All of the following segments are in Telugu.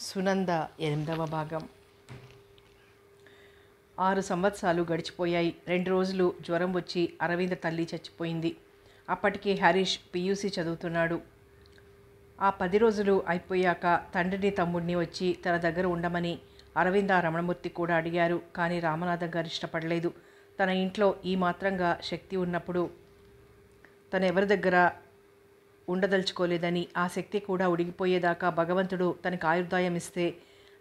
సునంద 8వ భాగం. 6 సంవత్సరాలు గడిచిపోయాయి. 2 రోజులు జ్వరం వచ్చి అరవింద తల్లి చచ్చిపోయింది. అప్పటికే హరీష్ పీయూసీ చదువుతున్నాడు. ఆ 10 రోజులు అయిపోయాక తండ్రిని తమ్ముడిని వచ్చి తన దగ్గర ఉండమని అరవింద రమణమూర్తి కూడా అడిగారు. కానీ రామనాథం గారు ఇష్టపడలేదు. తన ఇంట్లో ఈ మాత్రంగా శక్తి ఉన్నప్పుడు తను ఎవరి దగ్గర ఉండదలుచుకోలేదని, ఆ శక్తి కూడా ఉడిగిపోయేదాకా భగవంతుడు తనకు ఆయుర్దాయం ఇస్తే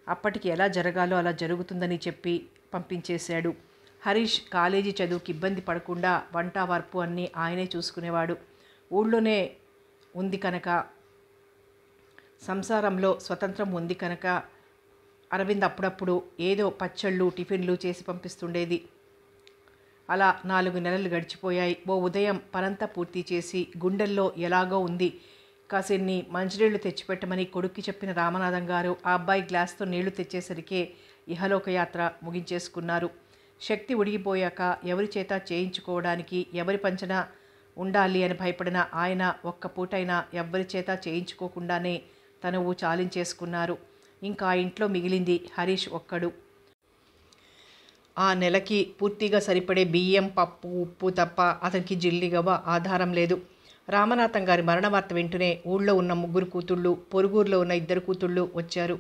అప్పటికి ఎలా జరగాలో అలా జరుగుతుందని చెప్పి పంపించేశాడు. హరీష్ కాలేజీ చదువుకి ఇబ్బంది పడకుండా వంట వార్పు అన్నీ ఆయనే చూసుకునేవాడు. ఊళ్ళోనే ఉంది కనుక, సంసారంలో స్వతంత్రం ఉంది కనుక అరవింద్ అప్పుడప్పుడు ఏదో పచ్చళ్ళు టిఫిన్లు చేసి పంపిస్తుండేది. అలా 4 నెలలు గడిచిపోయాయి. ఓ ఉదయం పనంతా పూర్తి చేసి గుండెల్లో ఎలాగో ఉంది, కాసిన్ని మంచినీళ్లు తెచ్చిపెట్టమని కొడుక్కి చెప్పిన రామనాథం గారు ఆ అబ్బాయి గ్లాస్తో నీళ్లు తెచ్చేసరికే ఇహలోకయాత్ర ముగించేసుకున్నారు. శక్తి ఉడిగిపోయాక ఎవరి చేత చేయించుకోవడానికి, ఎవరి పంచన ఉండాలి అని భయపడిన ఆయన ఒక్క పూటైనా ఎవ్వరి చేత చేయించుకోకుండానే తనువు చాలించేసుకున్నారు. ఇంకా ఇంట్లో మిగిలింది హరీష్ ఒక్కడు. ఆ నెలకి పూర్తిగా సరిపడే బియ్యం, పప్పు, ఉప్పు తప్ప అతనికి జిల్లిగవ్వ ఆధారం లేదు. రామనాథం గారి మరణ వార్త వింటూనే ఊళ్ళో ఉన్న 3 కూతుళ్ళు, పొరుగురులో ఉన్న 2 కూతుళ్ళు వచ్చారు.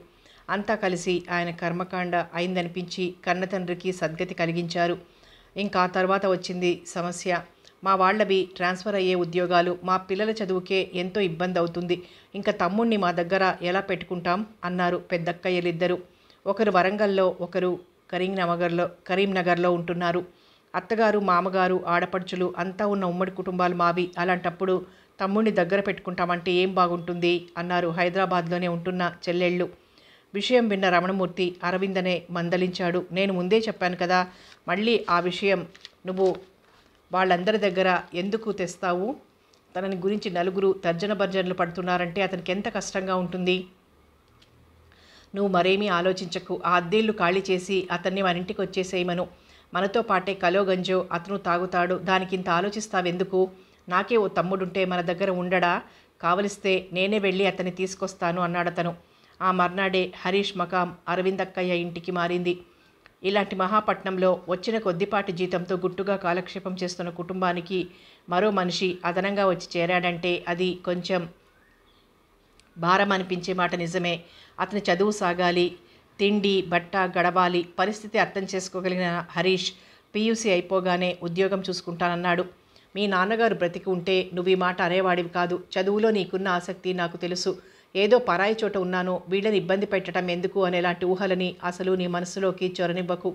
అంతా కలిసి ఆయన కర్మకాండ అయిందనిపించి కన్నతండ్రికి సద్గతి కలిగించారు. ఇంకా తర్వాత వచ్చింది సమస్య. మా వాళ్ళవి ట్రాన్స్ఫర్ అయ్యే ఉద్యోగాలు. మా పిల్లల చదువుకే ఎంతో ఇబ్బంది అవుతుంది. ఇంకా తమ్ముణ్ణి మా దగ్గర ఎలా పెట్టుకుంటాం అన్నారు పెద్దక్కయ్యలిద్దరూ. ఒకరు వరంగల్లో, ఒకరు కరీంనగర్లో ఉంటున్నారు. అత్తగారు, మామగారు, ఆడపడుచులు అంతా ఉన్న ఉమ్మడి కుటుంబాలు మావి. అలాంటప్పుడు తమ్ముడిని దగ్గర పెట్టుకుంటామంటే ఏం బాగుంటుంది అన్నారు హైదరాబాద్లోనే ఉంటున్న చెల్లెళ్ళు. విషయం విన్న రమణమూర్తి అరవిందనే మందలించాడు. నేను ముందే చెప్పాను కదా, మళ్ళీ ఆ విషయం నువ్వు వాళ్ళందరి దగ్గర ఎందుకు తెస్తావు? తనని గురించి నలుగురు తర్జన భర్జనలు పడుతున్నారంటే అతనికి ఎంత కష్టంగా ఉంటుంది. నువ్వు మరేమీ ఆలోచించకు. ఆ అద్దెళ్ళు ఖాళీ చేసి అతన్ని మన ఇంటికి వచ్చేసేయమను. మనతో పాటే కలో గంజో అతను తాగుతాడు. దానికింత ఆలోచిస్తావెందుకు? నాకే ఓ తమ్ముడుంటే మన దగ్గర ఉండడా? కావలిస్తే నేనే వెళ్ళి అతన్ని తీసుకొస్తాను అన్నాడతను. ఆ మర్నాడే హరీష్ మకాం అరవిందక్కయ్య ఇంటికి మారింది. ఇలాంటి మహాపట్నంలో వచ్చిన కొద్దిపాటి జీతంతో గుట్టుగా కాలక్షేపం చేస్తున్న కుటుంబానికి మరో మనిషి అదనంగా వచ్చి చేరాడంటే అది కొంచెం భారం అనిపించే మాట నిజమే. అతని చదువు సాగాలి, తిండి బట్ట గడవాలి. పరిస్థితి అర్థం చేసుకోగలిగిన హరీష్ పీయూసీ అయిపోగానే ఉద్యోగం చూసుకుంటానన్నాడు. మీ నాన్నగారు బ్రతికి ఉంటే నువ్వు ఈ మాట అనేవాడివి కాదు. చదువులో నీకున్న ఆసక్తి నాకు తెలుసు. ఏదో పరాయి చోట ఉన్నాను, వీళ్ళని ఇబ్బంది పెట్టడం ఎందుకు అనేలాంటి ఊహలని అసలు నీ మనసులోకి చొరనివ్వకు.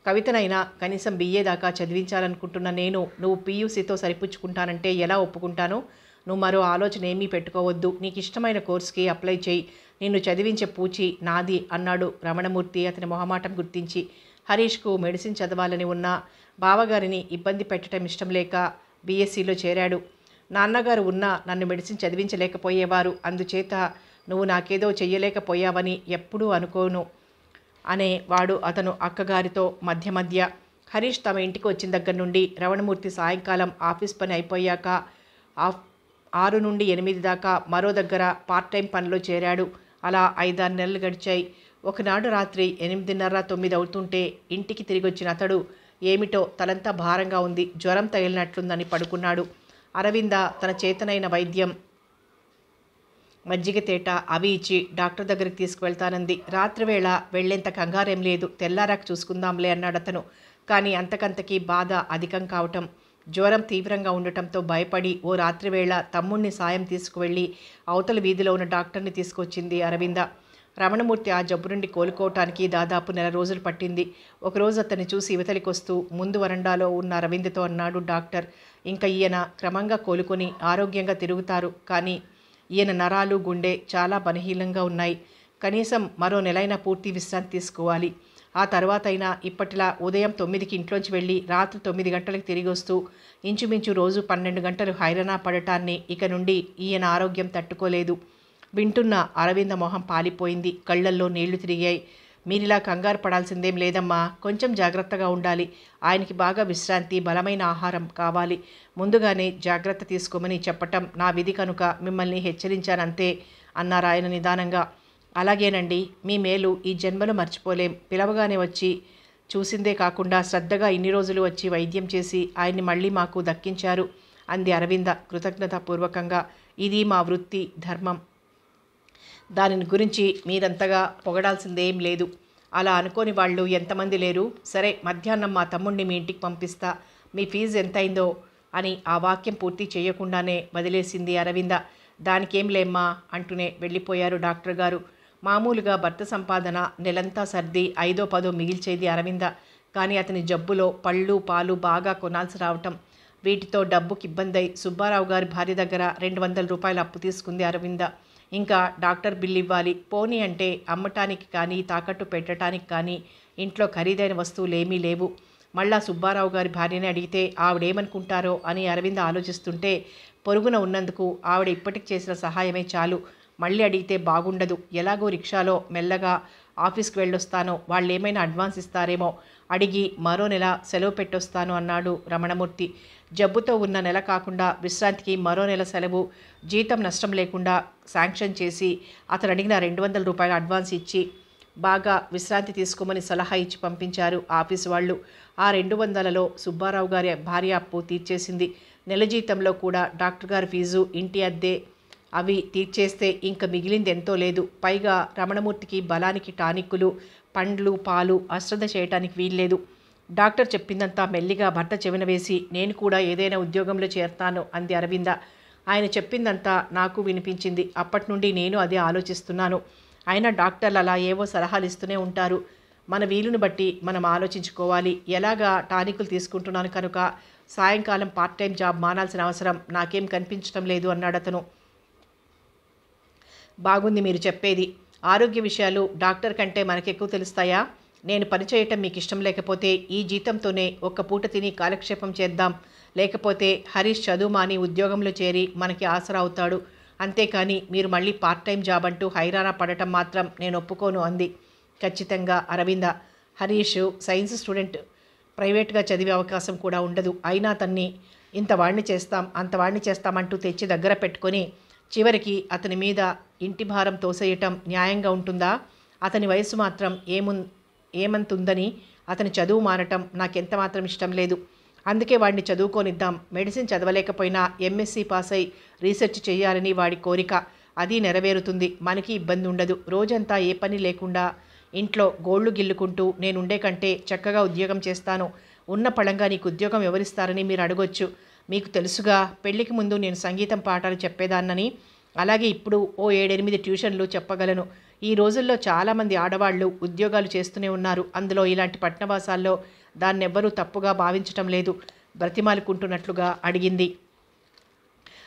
కవితనైనా కనీసం బిఏ దాకా చదివించాలనుకుంటున్న నేను నువ్వు పీయూసీతో సరిపుచ్చుకుంటానంటే ఎలా ఒప్పుకుంటాను? నువ్వు మరో ఆలోచన ఏమీ పెట్టుకోవద్దు. నీకు ఇష్టమైన కోర్సుకి అప్లై చేయి. నిన్ను చదివించే పూచి నాది అన్నాడు రమణమూర్తి అతని మొహమాటం గుర్తించి. హరీష్కు మెడిసిన్ చదవాలని ఉన్న బావగారిని ఇబ్బంది పెట్టడం ఇష్టం లేక బీఎస్సీలో చేరాడు. నాన్నగారు ఉన్నా నన్ను మెడిసిన్ చదివించలేకపోయేవారు. అందుచేత నువ్వు నాకేదో చెయ్యలేకపోయావని ఎప్పుడూ అనుకోను అనేవాడు అతను అక్కగారితో మధ్య. హరీష్ తమ ఇంటికి వచ్చిన దగ్గర నుండి రమణమూర్తి సాయంకాలం ఆఫీస్ పని అయిపోయాక 6 నుండి 8 దాకా మరో దగ్గర పార్ట్ టైం పనిలో చేరాడు. అలా 5-6 నెలలు గడిచాయి. ఒకనాడు రాత్రి 8:30, 9 అవుతుంటే ఇంటికి తిరిగి వచ్చిన అతడు ఏమిటో తలంతా భారంగా ఉంది, జ్వరం తగిలినట్లుందని పడుకున్నాడు. అరవింద తన చేతనైన వైద్యం, మజ్జిగ తేట అవి ఇచ్చి డాక్టర్ దగ్గరికి తీసుకువెళ్తానంది. రాత్రివేళ వెళ్లేంత కంగారేం లేదు, తెల్లారాక చూసుకుందాంలే అన్నాడతను. కానీ అంతకంతకీ బాధ అధికం కావటం, జ్వరం తీవ్రంగా ఉండటంతో భయపడి ఓ రాత్రివేళ తమ్ముణ్ణి సాయం తీసుకువెళ్ళి అవతల వీధిలో ఉన్న డాక్టర్ని తీసుకొచ్చింది అరవింద. రమణమూర్తి ఆ జబ్బు నుండి కోలుకోవటానికి దాదాపు 1 నెల రోజులు పట్టింది. ఒకరోజు అతన్ని చూసి ఇవతలికొస్తూ ముందు వరండాలో ఉన్న అరవిందతో అన్నాడు డాక్టర్. ఇంకా ఈయన క్రమంగా కోలుకొని ఆరోగ్యంగా తిరుగుతారు. కానీ ఈయన నరాలు, గుండె చాలా బలహీనంగా ఉన్నాయి. కనీసం మరో నెలైనా పూర్తి విశ్రాంతి తీసుకోవాలి. ఆ తర్వాతైనా ఇప్పటిలా ఉదయం 9కి ఇంట్లోంచి వెళ్ళి రాత్రి 9 గంటలకు తిరిగి వస్తూ ఇంచుమించు రోజు 12 గంటలు హైరానా పడటాన్ని ఇక నుండి ఈయన ఆరోగ్యం తట్టుకోలేదు. వింటున్న అరవింద మొహం పాలిపోయింది. కళ్ళల్లో నీళ్లు తిరిగాయి. మీరిలా కంగారు పడాల్సిందేం లేదమ్మా. కొంచెం జాగ్రత్తగా ఉండాలి. ఆయనకి బాగా విశ్రాంతి, బలమైన ఆహారం కావాలి. ముందుగానే జాగ్రత్త తీసుకోమని చెప్పటం నా విధి కనుక మిమ్మల్ని హెచ్చరించానంతే అన్నారాయన నిదానంగా. అలాగేనండి, మీ మేలు ఈ జన్మలో మర్చిపోలేం. పిలవగానే వచ్చి చూసిందే కాకుండా శ్రద్ధగా ఇన్ని రోజులు వచ్చి వైద్యం చేసి ఆయన్ని మళ్ళీ మాకు దక్కించారు అంది అరవింద కృతజ్ఞతాపూర్వకంగా. ఇది మా వృత్తి ధర్మం. దానిని గురించి మీరంతగా పొగడాల్సిందేం లేదు. అలా అనుకోని వాళ్ళు ఎంతమంది లేరు. సరే, మధ్యాహ్నం మా తమ్ముడిని మీ ఇంటికి పంపిస్తా. మీ ఫీజు ఎంతైందో అని ఆ వాక్యం పూర్తి చేయకుండానే వదిలేసింది అరవింద. దానికేం లేమ్మా అంటూనే వెళ్ళిపోయారు డాక్టర్ గారు. మామూలుగా భర్త సంపాదన నెలంతా సర్ది 5-10 మిగిల్చేది అరవింద. కానీ అతని జబ్బులో పళ్ళు పాలు బాగా కొనాల్సి రావటం, వీటితో డబ్బుకి ఇబ్బందై సుబ్బారావు గారి భార్య దగ్గర 200 రూపాయలు అప్పు తీసుకుంది అరవింద. ఇంకా డాక్టర్ బిల్లు ఇవ్వాలి. పోనీ అంటే అమ్మటానికి కానీ తాకట్టు పెట్టడానికి కానీ ఇంట్లో ఖరీదైన వస్తువులు ఏమీ లేవు. మళ్ళా సుబ్బారావు గారి భార్యని అడిగితే ఆవిడేమనుకుంటారో అని అరవింద ఆలోచిస్తుంటే, పొరుగున ఉన్నందుకు ఆవిడ ఇప్పటికి చేసిన సహాయమే చాలు. మళ్ళీ అడిగితే బాగుండదు. ఎలాగో రిక్షాలో మెల్లగా ఆఫీస్కి వెళ్ళొస్తానో, వాళ్ళు ఏమైనా అడ్వాన్స్ ఇస్తారేమో అడిగి మరో నెల సెలవు పెట్టొస్తాను అన్నాడు రమణమూర్తి. జబ్బుతో ఉన్న నెల కాకుండా విశ్రాంతికి మరో నెల సెలవు జీతం నష్టం లేకుండా శాంక్షన్ చేసి అతను అడిగిన 200 రూపాయల అడ్వాన్స్ ఇచ్చి బాగా విశ్రాంతి తీసుకోమని సలహా ఇచ్చి పంపించారు ఆఫీసు వాళ్ళు. ఆ 200లో సుబ్బారావు గారి భార్య అప్పు తీర్చేసింది. నెల జీతంలో కూడా డాక్టర్ గారి ఫీజు, ఇంటి అద్దె అవి తీర్చేస్తే ఇంక మిగిలింది ఎంతో లేదు. పైగా రమణమూర్తికి బలానికి టానిక్కులు, పండ్లు, పాలు అశ్రద్ధ చేయటానికి వీల్లేదు. డాక్టర్ చెప్పిందంతా మెల్లిగా భర్త చెవిన వేసి, నేను కూడా ఏదైనా ఉద్యోగంలో చేరతాను అంది అరవింద. ఆయన చెప్పిందంతా నాకు వినిపించింది. అప్పటి నుండి నేను అదే ఆలోచిస్తున్నాను. అయినా డాక్టర్లు అలా ఏవో సలహాలు ఇస్తూనే ఉంటారు. మన వీలుని బట్టి మనం ఆలోచించుకోవాలి. ఎలాగా టానికులు తీసుకుంటున్నాను కనుక సాయంకాలం పార్ట్ టైం జాబ్ మానాల్సిన అవసరం నాకేం కనిపించడం లేదు అన్నాడు అతను. బాగుంది మీరు చెప్పేది. ఆరోగ్య విషయాలు డాక్టర్ కంటే మనకెక్కువ తెలుస్తాయా? నేను పనిచేయటం మీకు ఇష్టం లేకపోతే ఈ జీతంతోనే ఒక్క పూట తిని కాలక్షేపం చేద్దాం. లేకపోతే హరీష్ చదువు మాని ఉద్యోగంలో చేరి మనకి ఆసరా అవుతాడు. అంతేకాని మీరు మళ్ళీ పార్ట్ టైం జాబ్ అంటూ హైరానా పడటం మాత్రం నేను ఒప్పుకోను అంది ఖచ్చితంగా అరవింద. హరీష్ సైన్స్ స్టూడెంట్, ప్రైవేట్గా చదివే అవకాశం కూడా ఉండదు. అయినా తన్ని ఇంతవాణ్ణి చేస్తాం అంతవాణ్ణి చేస్తామంటూ తెచ్చి దగ్గర పెట్టుకొని చివరికి అతని మీద ఇంటి భారం తోసేయటం న్యాయంగా ఉంటుందా? అతని వయసు మాత్రం ఏమంతుందని అతని చదువు మారటం నాకెంత మాత్రం ఇష్టం లేదు. అందుకే వాడిని చదువుకోనిద్దాం. మెడిసిన్ చదవలేకపోయినా ఎంఎస్సి పాస్ అయి రీసెర్చ్ చేయాలని వాడి కోరిక. అది నెరవేరుతుంది. మనకి ఇబ్బంది ఉండదు. రోజంతా ఏ పని లేకుండా ఇంట్లో గోళ్లు గిల్లుకుంటూ నేనుండే కంటే చక్కగా ఉద్యోగం చేస్తాను. ఉన్న పళంగా నీకు ఉద్యోగం ఎవరిస్తారని మీరు అడగొచ్చు. మీకు తెలుసుగా, పెళ్లికి ముందు నేను సంగీతం పాఠాలు చెప్పేదాన్నని. అలాగే ఇప్పుడు ఓ 7-8 ట్యూషన్లు చెప్పగలను. ఈ రోజుల్లో చాలామంది ఆడవాళ్లు ఉద్యోగాలు చేస్తూనే ఉన్నారు. అందులో ఇలాంటి పట్టణవాసాల్లో దాన్నెవ్వరూ తప్పుగా భావించటం లేదు. బ్రతిమాలుకుంటున్నట్లుగా అడిగింది.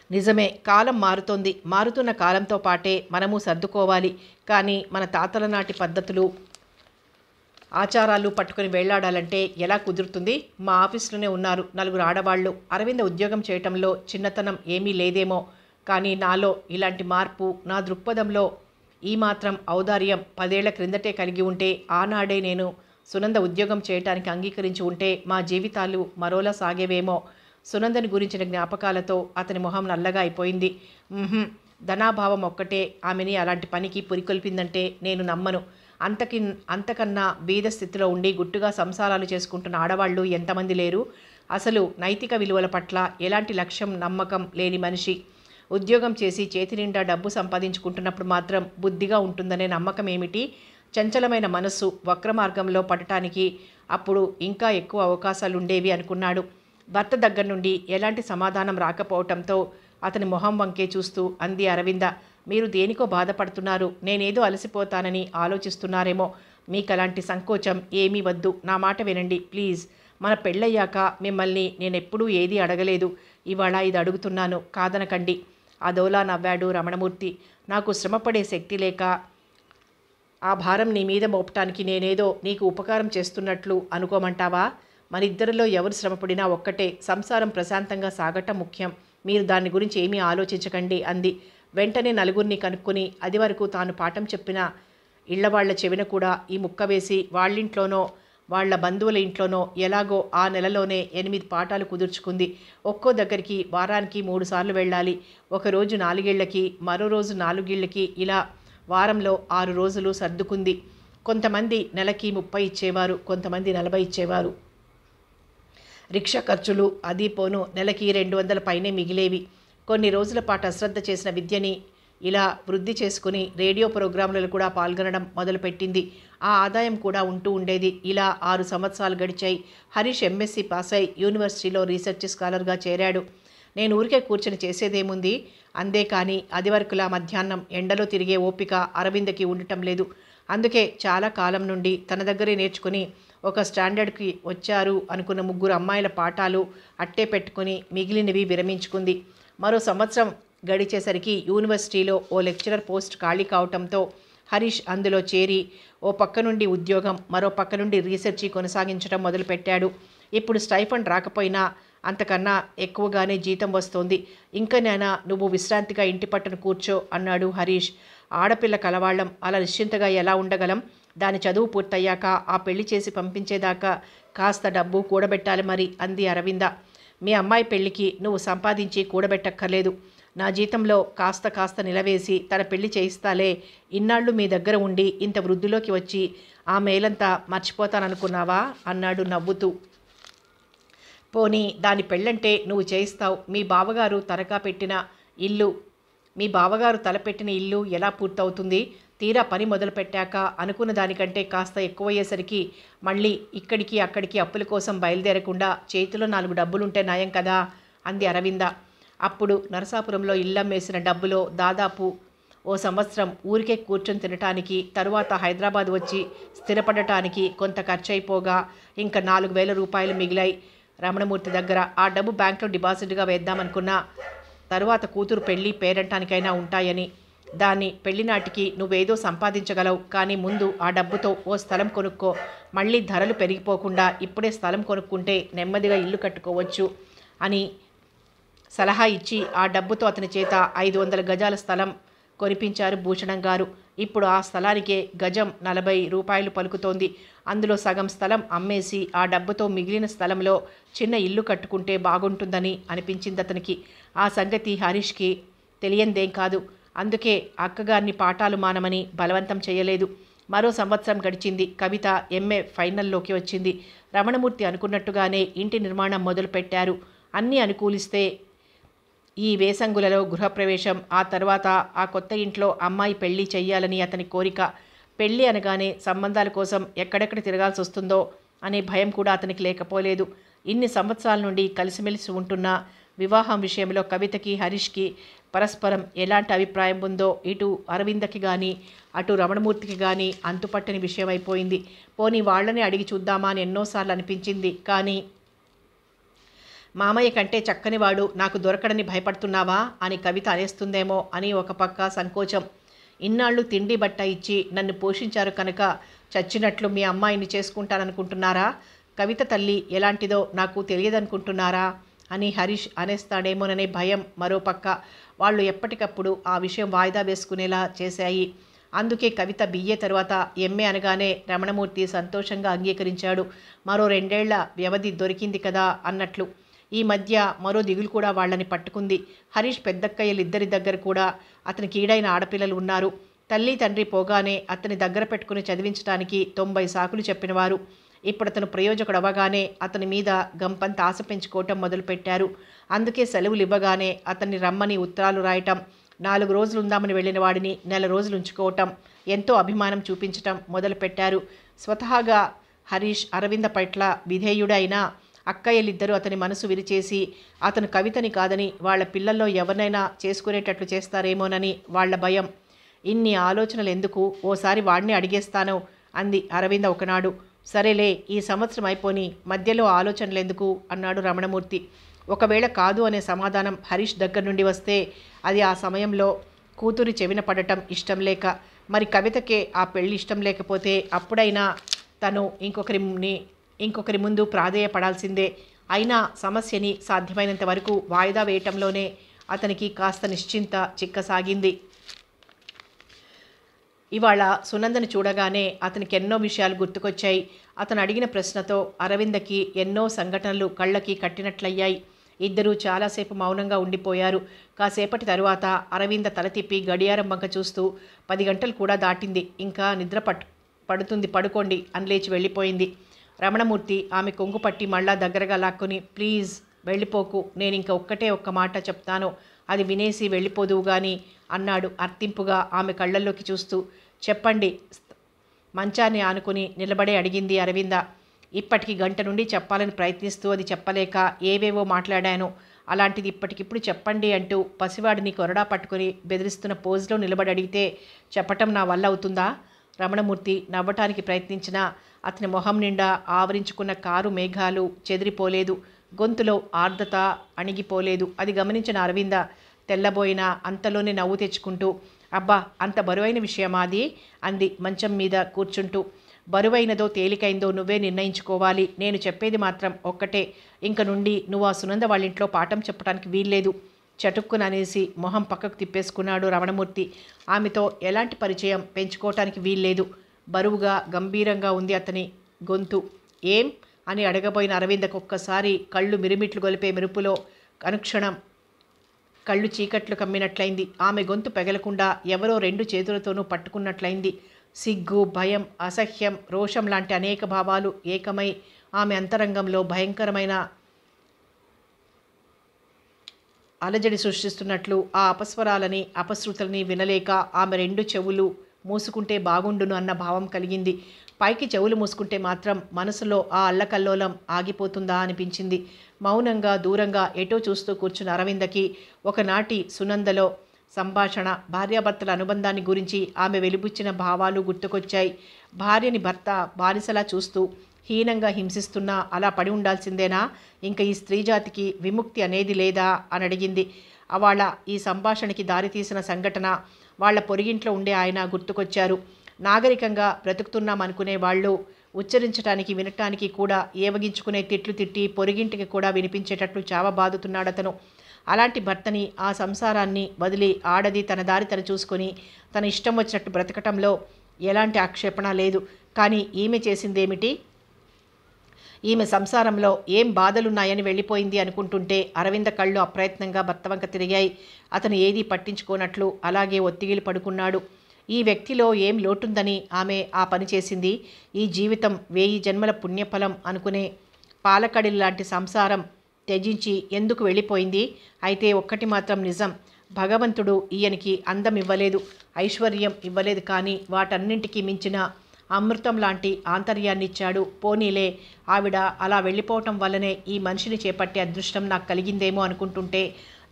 నిజమే, కాలం మారుతోంది. మారుతున్న కాలంతో పాటే మనము సర్దుకోవాలి. కానీ మన తాతల నాటి పద్ధతులు ఆచారాలు పట్టుకుని వేళ్లాడాలంటే ఎలా కుదురుతుంది? మా ఆఫీస్లోనే ఉన్నారు 4 ఆడవాళ్లు. అరవింద ఉద్యోగం చేయటంలో చిన్నతనం ఏమీ లేదేమో, కానీ నాలో ఇలాంటి మార్పు, నా దృక్పథంలో ఈ మాత్రం ఔదార్యం 10 ఏళ్ల క్రిందటే కలిగి ఉంటే, ఆనాడే నేను సునంద ఉద్యోగం చేయటానికి అంగీకరించి ఉంటే మా జీవితాలు మరోలా సాగేవేమో. సునందని గురించిన జ్ఞాపకాలతో అతని మొహం నల్లగా అయిపోయింది. ధనాభావం ఒక్కటే ఆమెని అలాంటి పనికి పురికొల్పిందంటే నేను నమ్మను. అంతకన్నా బీద స్థితిలో ఉండి గుట్టుగా సంసారాలు చేసుకుంటున్న ఆడవాళ్ళు ఎంతమంది లేరు? అసలు నైతిక విలువల పట్ల ఎలాంటి లక్ష్యం, నమ్మకం లేని మనిషి ఉద్యోగం చేసి చేతి నిండా డబ్బు సంపాదించుకుంటున్నప్పుడు మాత్రం బుద్ధిగా ఉంటుందనే నమ్మకం ఏమిటి? చంచలమైన మనస్సు వక్ర మార్గంలో పడటానికి అప్పుడు ఇంకా ఎక్కువ అవకాశాలుండేవి అనుకున్నాడు. భర్త దగ్గర నుండి ఎలాంటి సమాధానం రాకపోవటంతో అతని మొహం వంకే చూస్తూ అంది అరవింద. మీరు దేనికో బాధపడుతున్నారు. నేనేదో అలసిపోతానని ఆలోచిస్తున్నారేమో. మీకు అలాంటి సంకోచం ఏమీ వద్దు. నా మాట వినండి ప్లీజ్. మన పెళ్ళయ్యాక మిమ్మల్ని నేనెప్పుడూ ఏదీ అడగలేదు. ఇవాళ ఇది అడుగుతున్నాను, కాదనకండి. అదోలా నవ్వాడు రమణమూర్తి. నాకు శ్రమపడే శక్తి లేక ఆ భారం నీ మీద మోపటానికి నేనేదో నీకు ఉపకారం చేస్తున్నట్లు అనుకోమంటావా? మనిద్దరిలో ఎవరు శ్రమపడినా ఒక్కటే. సంసారం ప్రశాంతంగా సాగటం ముఖ్యం. మీరు దాని గురించి ఏమీ ఆలోచించకండి అంది. వెంటనే నలుగురిని కనుక్కొని అది వరకు తాను పాఠం చెప్పిన ఇళ్లవాళ్ల చెవిన కూడా ఈ ముక్క వేసి వాళ్ళింట్లోనో వాళ్ల బంధువుల ఇంట్లోనో ఎలాగో ఆ నెలలోనే 8 పాఠాలు కుదుర్చుకుంది. ఒక్కో దగ్గరికి వారానికి 3 సార్లు వెళ్ళాలి. ఒకరోజు 4 ఏళ్లకి, మరో రోజు 4 ఏళ్లకి, ఇలా వారంలో 6 రోజులు సర్దుకుంది. కొంతమంది నెలకి 30 ఇచ్చేవారు, కొంతమంది 40 ఇచ్చేవారు. రిక్షా ఖర్చులు అది పోను నెలకి 200 పైనే మిగిలేవి. కొన్ని రోజుల పాటు అశ్రద్ధ చేసిన విద్యని ఇలా వృద్ధి చేసుకుని రేడియో ప్రోగ్రాంలలో కూడా పాల్గొనడం మొదలుపెట్టింది. ఆ ఆదాయం కూడా ఉంటూ ఉండేది. ఇలా 6 సంవత్సరాలు గడిచాయి. హరీష్ ఎంఎస్సీ పాస్ అయి యూనివర్సిటీలో రీసెర్చ్ స్కాలర్గా చేరాడు. నేను ఊరికే కూర్చొని చేసేదేముంది, అందే కానీ అది వరకులా మధ్యాహ్నం ఎండలో తిరిగే ఓపిక అరవిందకి ఉండటం లేదు. అందుకే చాలా కాలం నుండి తన దగ్గరే నేర్చుకుని ఒక స్టాండర్డ్కి వచ్చారు అనుకున్న 3 అమ్మాయిల పాఠాలు అట్టే పెట్టుకుని మిగిలినవి విరమించుకుంది. మరో సంవత్సరం గడిచేసరికి యూనివర్సిటీలో ఓ లెక్చరర్ పోస్ట్ ఖాళీ కావటంతో హరీష్ అందులో చేరి ఓ పక్క నుండి ఉద్యోగం, మరో పక్క నుండి రీసెర్చి కొనసాగించడం మొదలుపెట్టాడు. ఇప్పుడు స్టైఫండ్ రాకపోయినా అంతకన్నా ఎక్కువగానే జీతం వస్తోంది. ఇంకనైనా నువ్వు విశ్రాంతిగా ఇంటి పట్టున కూర్చో అన్నాడు హరీష్. ఆడపిల్ల కలవాళ్ళం, అలా నిశ్చింతగా ఎలా ఉండగలం? దాని చదువు పూర్తయ్యాక ఆ పెళ్లి చేసి పంపించేదాకా కాస్త డబ్బు కూడబెట్టాలి మరి అంది అరవింద. మీ అమ్మాయి పెళ్లికి నువ్వు సంపాదించి కూడబెట్టక్కర్లేదు. నా జీతంలో కాస్త నిలవేసి తన పెళ్లి చేయిస్తాలే. ఇన్నాళ్ళు మీ దగ్గర ఉండి ఇంత వృద్ధిలోకి వచ్చి ఆ మేలంతా మర్చిపోతాననుకున్నావా అన్నాడు నవ్వుతూ. పోనీ దాని పెళ్ళంటే నువ్వు చేయిస్తావు. మీ బావగారు తలపెట్టిన ఇల్లు ఎలా పూర్తవుతుంది? తీరా పని మొదలుపెట్టాక అనుకున్న దానికంటే కాస్త ఎక్కువయ్యేసరికి మళ్ళీ ఇక్కడికి అక్కడికి అప్పుల కోసం బయలుదేరకుండా చేతిలో 4 డబ్బులుంటే నయం కదా అంది అరవింద. అప్పుడు నరసాపురంలో ఇల్లమ్మేసిన డబ్బులో దాదాపు ఓ సంవత్సరం ఊరికే కూర్చొని తినటానికి, తరువాత హైదరాబాద్ వచ్చి స్థిరపడటానికి కొంత ఖర్చయిపోగా ఇంకా 4,000 రూపాయలు మిగిలాయి రమణమూర్తి దగ్గర. ఆ డబ్బు బ్యాంకులో డిపాజిట్గా వేద్దామనుకున్నా. తరువాత కూతురు పెళ్ళి పేరంటానికైనా ఉంటాయని. దాన్ని పెళ్లినాటికి నువ్వేదో సంపాదించగలవు, కానీ ముందు ఆ డబ్బుతో ఓ స్థలం కొనుక్కో. మళ్ళీ ధరలు పెరిగిపోకుండా ఇప్పుడే స్థలం కొనుక్కుంటే నెమ్మదిగా ఇల్లు కట్టుకోవచ్చు అని సలహా ఇచ్చి ఆ డబ్బుతో అతని చేత 500 గజాల స్థలం కొనిపించారు భూషణం గారు. ఇప్పుడు ఆ స్థలానికే గజం 40 రూపాయలు పలుకుతోంది. అందులో సగం స్థలం అమ్మేసి ఆ డబ్బుతో మిగిలిన స్థలంలో చిన్న ఇల్లు కట్టుకుంటే బాగుంటుందని అనిపించింది అతనికి. ఆ సంగతి హరీష్కి తెలియందేం కాదు. అందుకే అక్కగారిని పాఠాలు మానమని బలవంతం చేయలేదు. మరో సంవత్సరం గడిచింది. కవిత ఎంఏ ఫైనల్లోకి వచ్చింది. రమణమూర్తి అనుకున్నట్టుగానే ఇంటి నిర్మాణం మొదలుపెట్టారు. అన్నీ అనుకూలిస్తే ఈ వేసంగులలో గృహప్రవేశం, ఆ తర్వాత ఆ కొత్త ఇంట్లో అమ్మాయి పెళ్లి చెయ్యాలని అతని కోరిక. పెళ్లి అనగానే సంబంధాల కోసం ఎక్కడెక్కడ తిరగాల్సి వస్తుందో అనే భయం కూడా అతనికి లేకపోలేదు. ఇన్ని సంవత్సరాల నుండి కలిసిమెలిసి ఉంటున్న వివాహం విషయంలో కవితకి హరీష్కి పరస్పరం ఎలాంటి అభిప్రాయం ఉందో ఇటు అరవిందకి కానీ అటు రమణమూర్తికి కానీ అంతుపట్టని విషయం అయిపోయింది. పోనీ వాళ్ళని అడిగి చూద్దామా అని ఎన్నోసార్లు అనిపించింది. కానీ మామయ్య కంటే చక్కనివాడు నాకు దొరకడని భయపడుతున్నావా అని కవిత అనేస్తుందేమో అని ఒక పక్క సంకోచం. ఇన్నాళ్ళు తిండి బట్ట ఇచ్చి నన్ను పోషించారు కనుక చచ్చినట్లు మీ అమ్మాయిని చేసుకుంటాననుకుంటున్నారా? కవిత తల్లి ఎలాంటిదో నాకు తెలియదనుకుంటున్నారా అని హరీష్ అనేస్తాడేమోననే భయం మరోపక్క వాళ్ళు ఎప్పటికప్పుడు ఆ విషయం వాయిదా వేసుకునేలా చేశాయి. అందుకే కవిత బిఏ తర్వాత ఎంఏ అనగానే రమణమూర్తి సంతోషంగా అంగీకరించాడు. మరో 2 ఏళ్ల వ్యవధి దొరికింది కదా అన్నట్లు. ఈ మధ్య మరో దిగులు కూడా వాళ్ళని పట్టుకుంది. హరీష్ పెద్దక్కయ్యలిద్దరి దగ్గర కూడా అతనికి ఈడైన ఆడపిల్లలు ఉన్నారు. తల్లి తండ్రి పోగానే అతని దగ్గర పెట్టుకుని చదివించడానికి 90 సాకులు చెప్పినవారు. ఇప్పుడు అతను ప్రయోజకుడు అవ్వగానే అతని మీద గంపంత ఆశ పెంచుకోవటం మొదలుపెట్టారు. అందుకే సెలవులు ఇవ్వగానే అతన్ని రమ్మని ఉత్తరాలు రాయటం, 4 రోజులు ఉందామని వెళ్ళిన వాడిని 1 రోజులు ఉంచుకోవటం, ఎంతో అభిమానం చూపించటం మొదలుపెట్టారు. స్వతహాగా హరీష్ అరవింద పట్ల విధేయుడైనా అక్కయ్యలిద్దరూ అతని మనసు విరిచేసి అతను కవితని కాదని వాళ్ళ పిల్లల్లో ఎవరినైనా చేసుకునేటట్లు చేస్తారేమోనని వాళ్ళ భయం. ఇన్ని ఆలోచనలు ఎందుకు, ఓసారి వాడిని అడిగేస్తాను అంది అరవింద ఒకనాడు. సరేలే, ఈ సంవత్సరం అయిపోని మధ్యలో ఆలోచనలు ఎందుకు అన్నాడు రమణమూర్తి. ఒకవేళ కాదు అనే సమాధానం హరీష్ దగ్గర నుండి వస్తే అది ఆ సమయంలో కూతురి చెవిన పడటం ఇష్టం లేక, మరి కవితకే ఆ పెళ్ళి ఇష్టం లేకపోతే అప్పుడైనా తను ఇంకొకరి ముందు ప్రాధేయపడాల్సిందే. అయినా సమస్యని సాధ్యమైనంత వరకు వాయిదా వేయటంలోనే అతనికి కాస్త నిశ్చింత చిక్కసాగింది. ఇవాళ సునందని చూడగానే అతనికి ఎన్నో విషయాలు గుర్తుకొచ్చాయి. అతను అడిగిన ప్రశ్నతో అరవిందకి ఎన్నో సంఘటనలు కళ్ళకి కట్టినట్లయ్యాయి. ఇద్దరూ చాలాసేపు మౌనంగా ఉండిపోయారు. కాసేపటి తరువాత అరవింద తల తిప్పి గడియారం వంక చూస్తూ 10 గంటలు కూడా దాటింది, ఇంకా నిద్ర పడుతుంది, పడుకోండి అని లేచి వెళ్ళిపోయింది. రమణమూర్తి ఆమె కొంగు పట్టి మళ్ళా దగ్గరగా లాక్కొని, ప్లీజ్ వెళ్ళిపోకు, నేను ఇంక ఒక్క మాట చెప్తాను, అది వినేసి వెళ్ళిపోదువు గాని అన్నాడు అర్థింపుగా ఆమె కళ్ళల్లోకి చూస్తూ. చెప్పండి, మంచాన్ని ఆనుకుని నిలబడే అడిగింది అరవింద. ఇప్పటికి గంట నుండి చెప్పాలని ప్రయత్నిస్తూ అది చెప్పలేక ఏవేవో మాట్లాడాను, అలాంటిది ఇప్పటికిప్పుడు చెప్పండి అంటూ పసివాడిని కొరడా పట్టుకుని బెదిరిస్తున్న పోజ్లో నిలబడి అడిగితే చెప్పటం నా వల్ల అవుతుందా? రమణమూర్తి నవ్వటానికి ప్రయత్నించినా అతని మొహం నిండా ఆవరించుకున్న కారు మేఘాలు చెదిరిపోలేదు, గొంతులో ఆర్ద్రత అణిగిపోలేదు. అది గమనించిన అరవింద తెల్లబోయిన అంతలోనే నవ్వు తెచ్చుకుంటూ, అబ్బా, అంత బరువైన విషయమా అది అంది మంచం మీద కూర్చుంటూ. బరువైనదో తేలికైందో నువ్వే నిర్ణయించుకోవాలి, నేను చెప్పేది మాత్రం ఒక్కటే, ఇంక నుండి నువ్వు ఆ సునంద వాళ్ళ ఇంట్లో పాఠం చెప్పడానికి వీల్లేదు. చటుక్కున అనేసి మొహం పక్కకు తిప్పేసుకున్నాడు రమణమూర్తి. ఆమెతో ఎలాంటి పరిచయం పెంచుకోవటానికి వీల్లేదు. బరువుగా గంభీరంగా ఉంది అతని గొంతు. ఏం అని అడగబోయిన అరవిందకు ఒక్కసారి కళ్ళు మిరుమిట్లు గొలిపే మెరుపులో అనుక్షణం కళ్ళు చీకట్లు కమ్మినట్లయింది. ఆమె గొంతు పెగలకుండా ఎవరో 2 చేతులతోనూ పట్టుకున్నట్లయింది. సిగ్గు, భయం, అసహ్యం, రోషం లాంటి అనేక భావాలు ఏకమై ఆమె అంతరంగంలో భయంకరమైన అలజడి సృష్టిస్తున్నట్లు ఆ అపస్వరాలని అపశృతులని వినలేక ఆమె 2 చెవులు మూసుకుంటే బాగుండును అన్న భావం కలిగింది. పైకి చెవులు మూసుకుంటే మాత్రం మనసులో ఆ అల్లకల్లోలం ఆగిపోతుందా అనిపించింది. మౌనంగా దూరంగా ఎటో చూస్తూ కూర్చున్న అరవిందకి ఒకనాటి సునందలో సంభాషణ, భార్యాభర్తల అనుబంధాన్ని గురించి ఆమె వెలిబుచ్చిన భావాలు గుర్తుకొచ్చాయి. భార్యని భర్త బానిసలా చూస్తూ హీనంగా హింసిస్తున్నా అలా పడి ఉండాల్సిందేనా? ఇంకా ఈ స్త్రీజాతికి విముక్తి అనేది లేదా అని అడిగింది. వాళ్ళ ఈ సంభాషణకి దారితీసిన సంఘటన, వాళ్ళ పొరిగింట్లో ఉండే ఆయన గుర్తుకొచ్చారు. నాగరికంగా బ్రతుకుతున్నామనుకునే వాళ్ళు ఉచ్చరించడానికి వినటానికి కూడా ఏవగించుకునే తిట్లు తిట్టి పొరిగింటికి కూడా వినిపించేటట్లు చావబాదుతున్నాడతను. అలాంటి భర్తని, ఆ సంసారాన్ని వదిలి ఆడది తన దారి తను చూసుకొని తన ఇష్టం వచ్చినట్టు బ్రతకటంలో ఎలాంటి ఆక్షేపణ లేదు. కానీ ఈమె చేసిందేమిటి? ఈమె సంసారంలో ఏం బాధలున్నాయని వెళ్ళిపోయింది అనుకుంటుంటే అరవింద కళ్ళు అప్రయత్నంగా భర్త వంక తిరిగాయి. అతను ఏదీ పట్టించుకోనట్లు అలాగే ఒత్తిగిలి పడుకున్నాడు. ఈ వ్యక్తిలో ఏం లోటుందని ఆమె ఆ పని చేసింది? ఈ జీవితం 1000 జన్మల పుణ్యఫలం అనుకునే పాలకడిల్ లాంటి సంసారం త్యజించి ఎందుకు వెళ్ళిపోయింది? అయితే ఒక్కటి మాత్రం నిజం, భగవంతుడు ఈయనకి అందం ఇవ్వలేదు, ఐశ్వర్యం ఇవ్వలేదు, కానీ వాటన్నింటికీ మించిన అమృతం లాంటి ఆంతర్యాన్ని ఇచ్చాడు. పోనీలే, ఆవిడ అలా వెళ్ళిపోవటం వల్లనే ఈ మనిషిని చేపట్టే అదృష్టం నాకు కలిగిందేమో అనుకుంటుంటే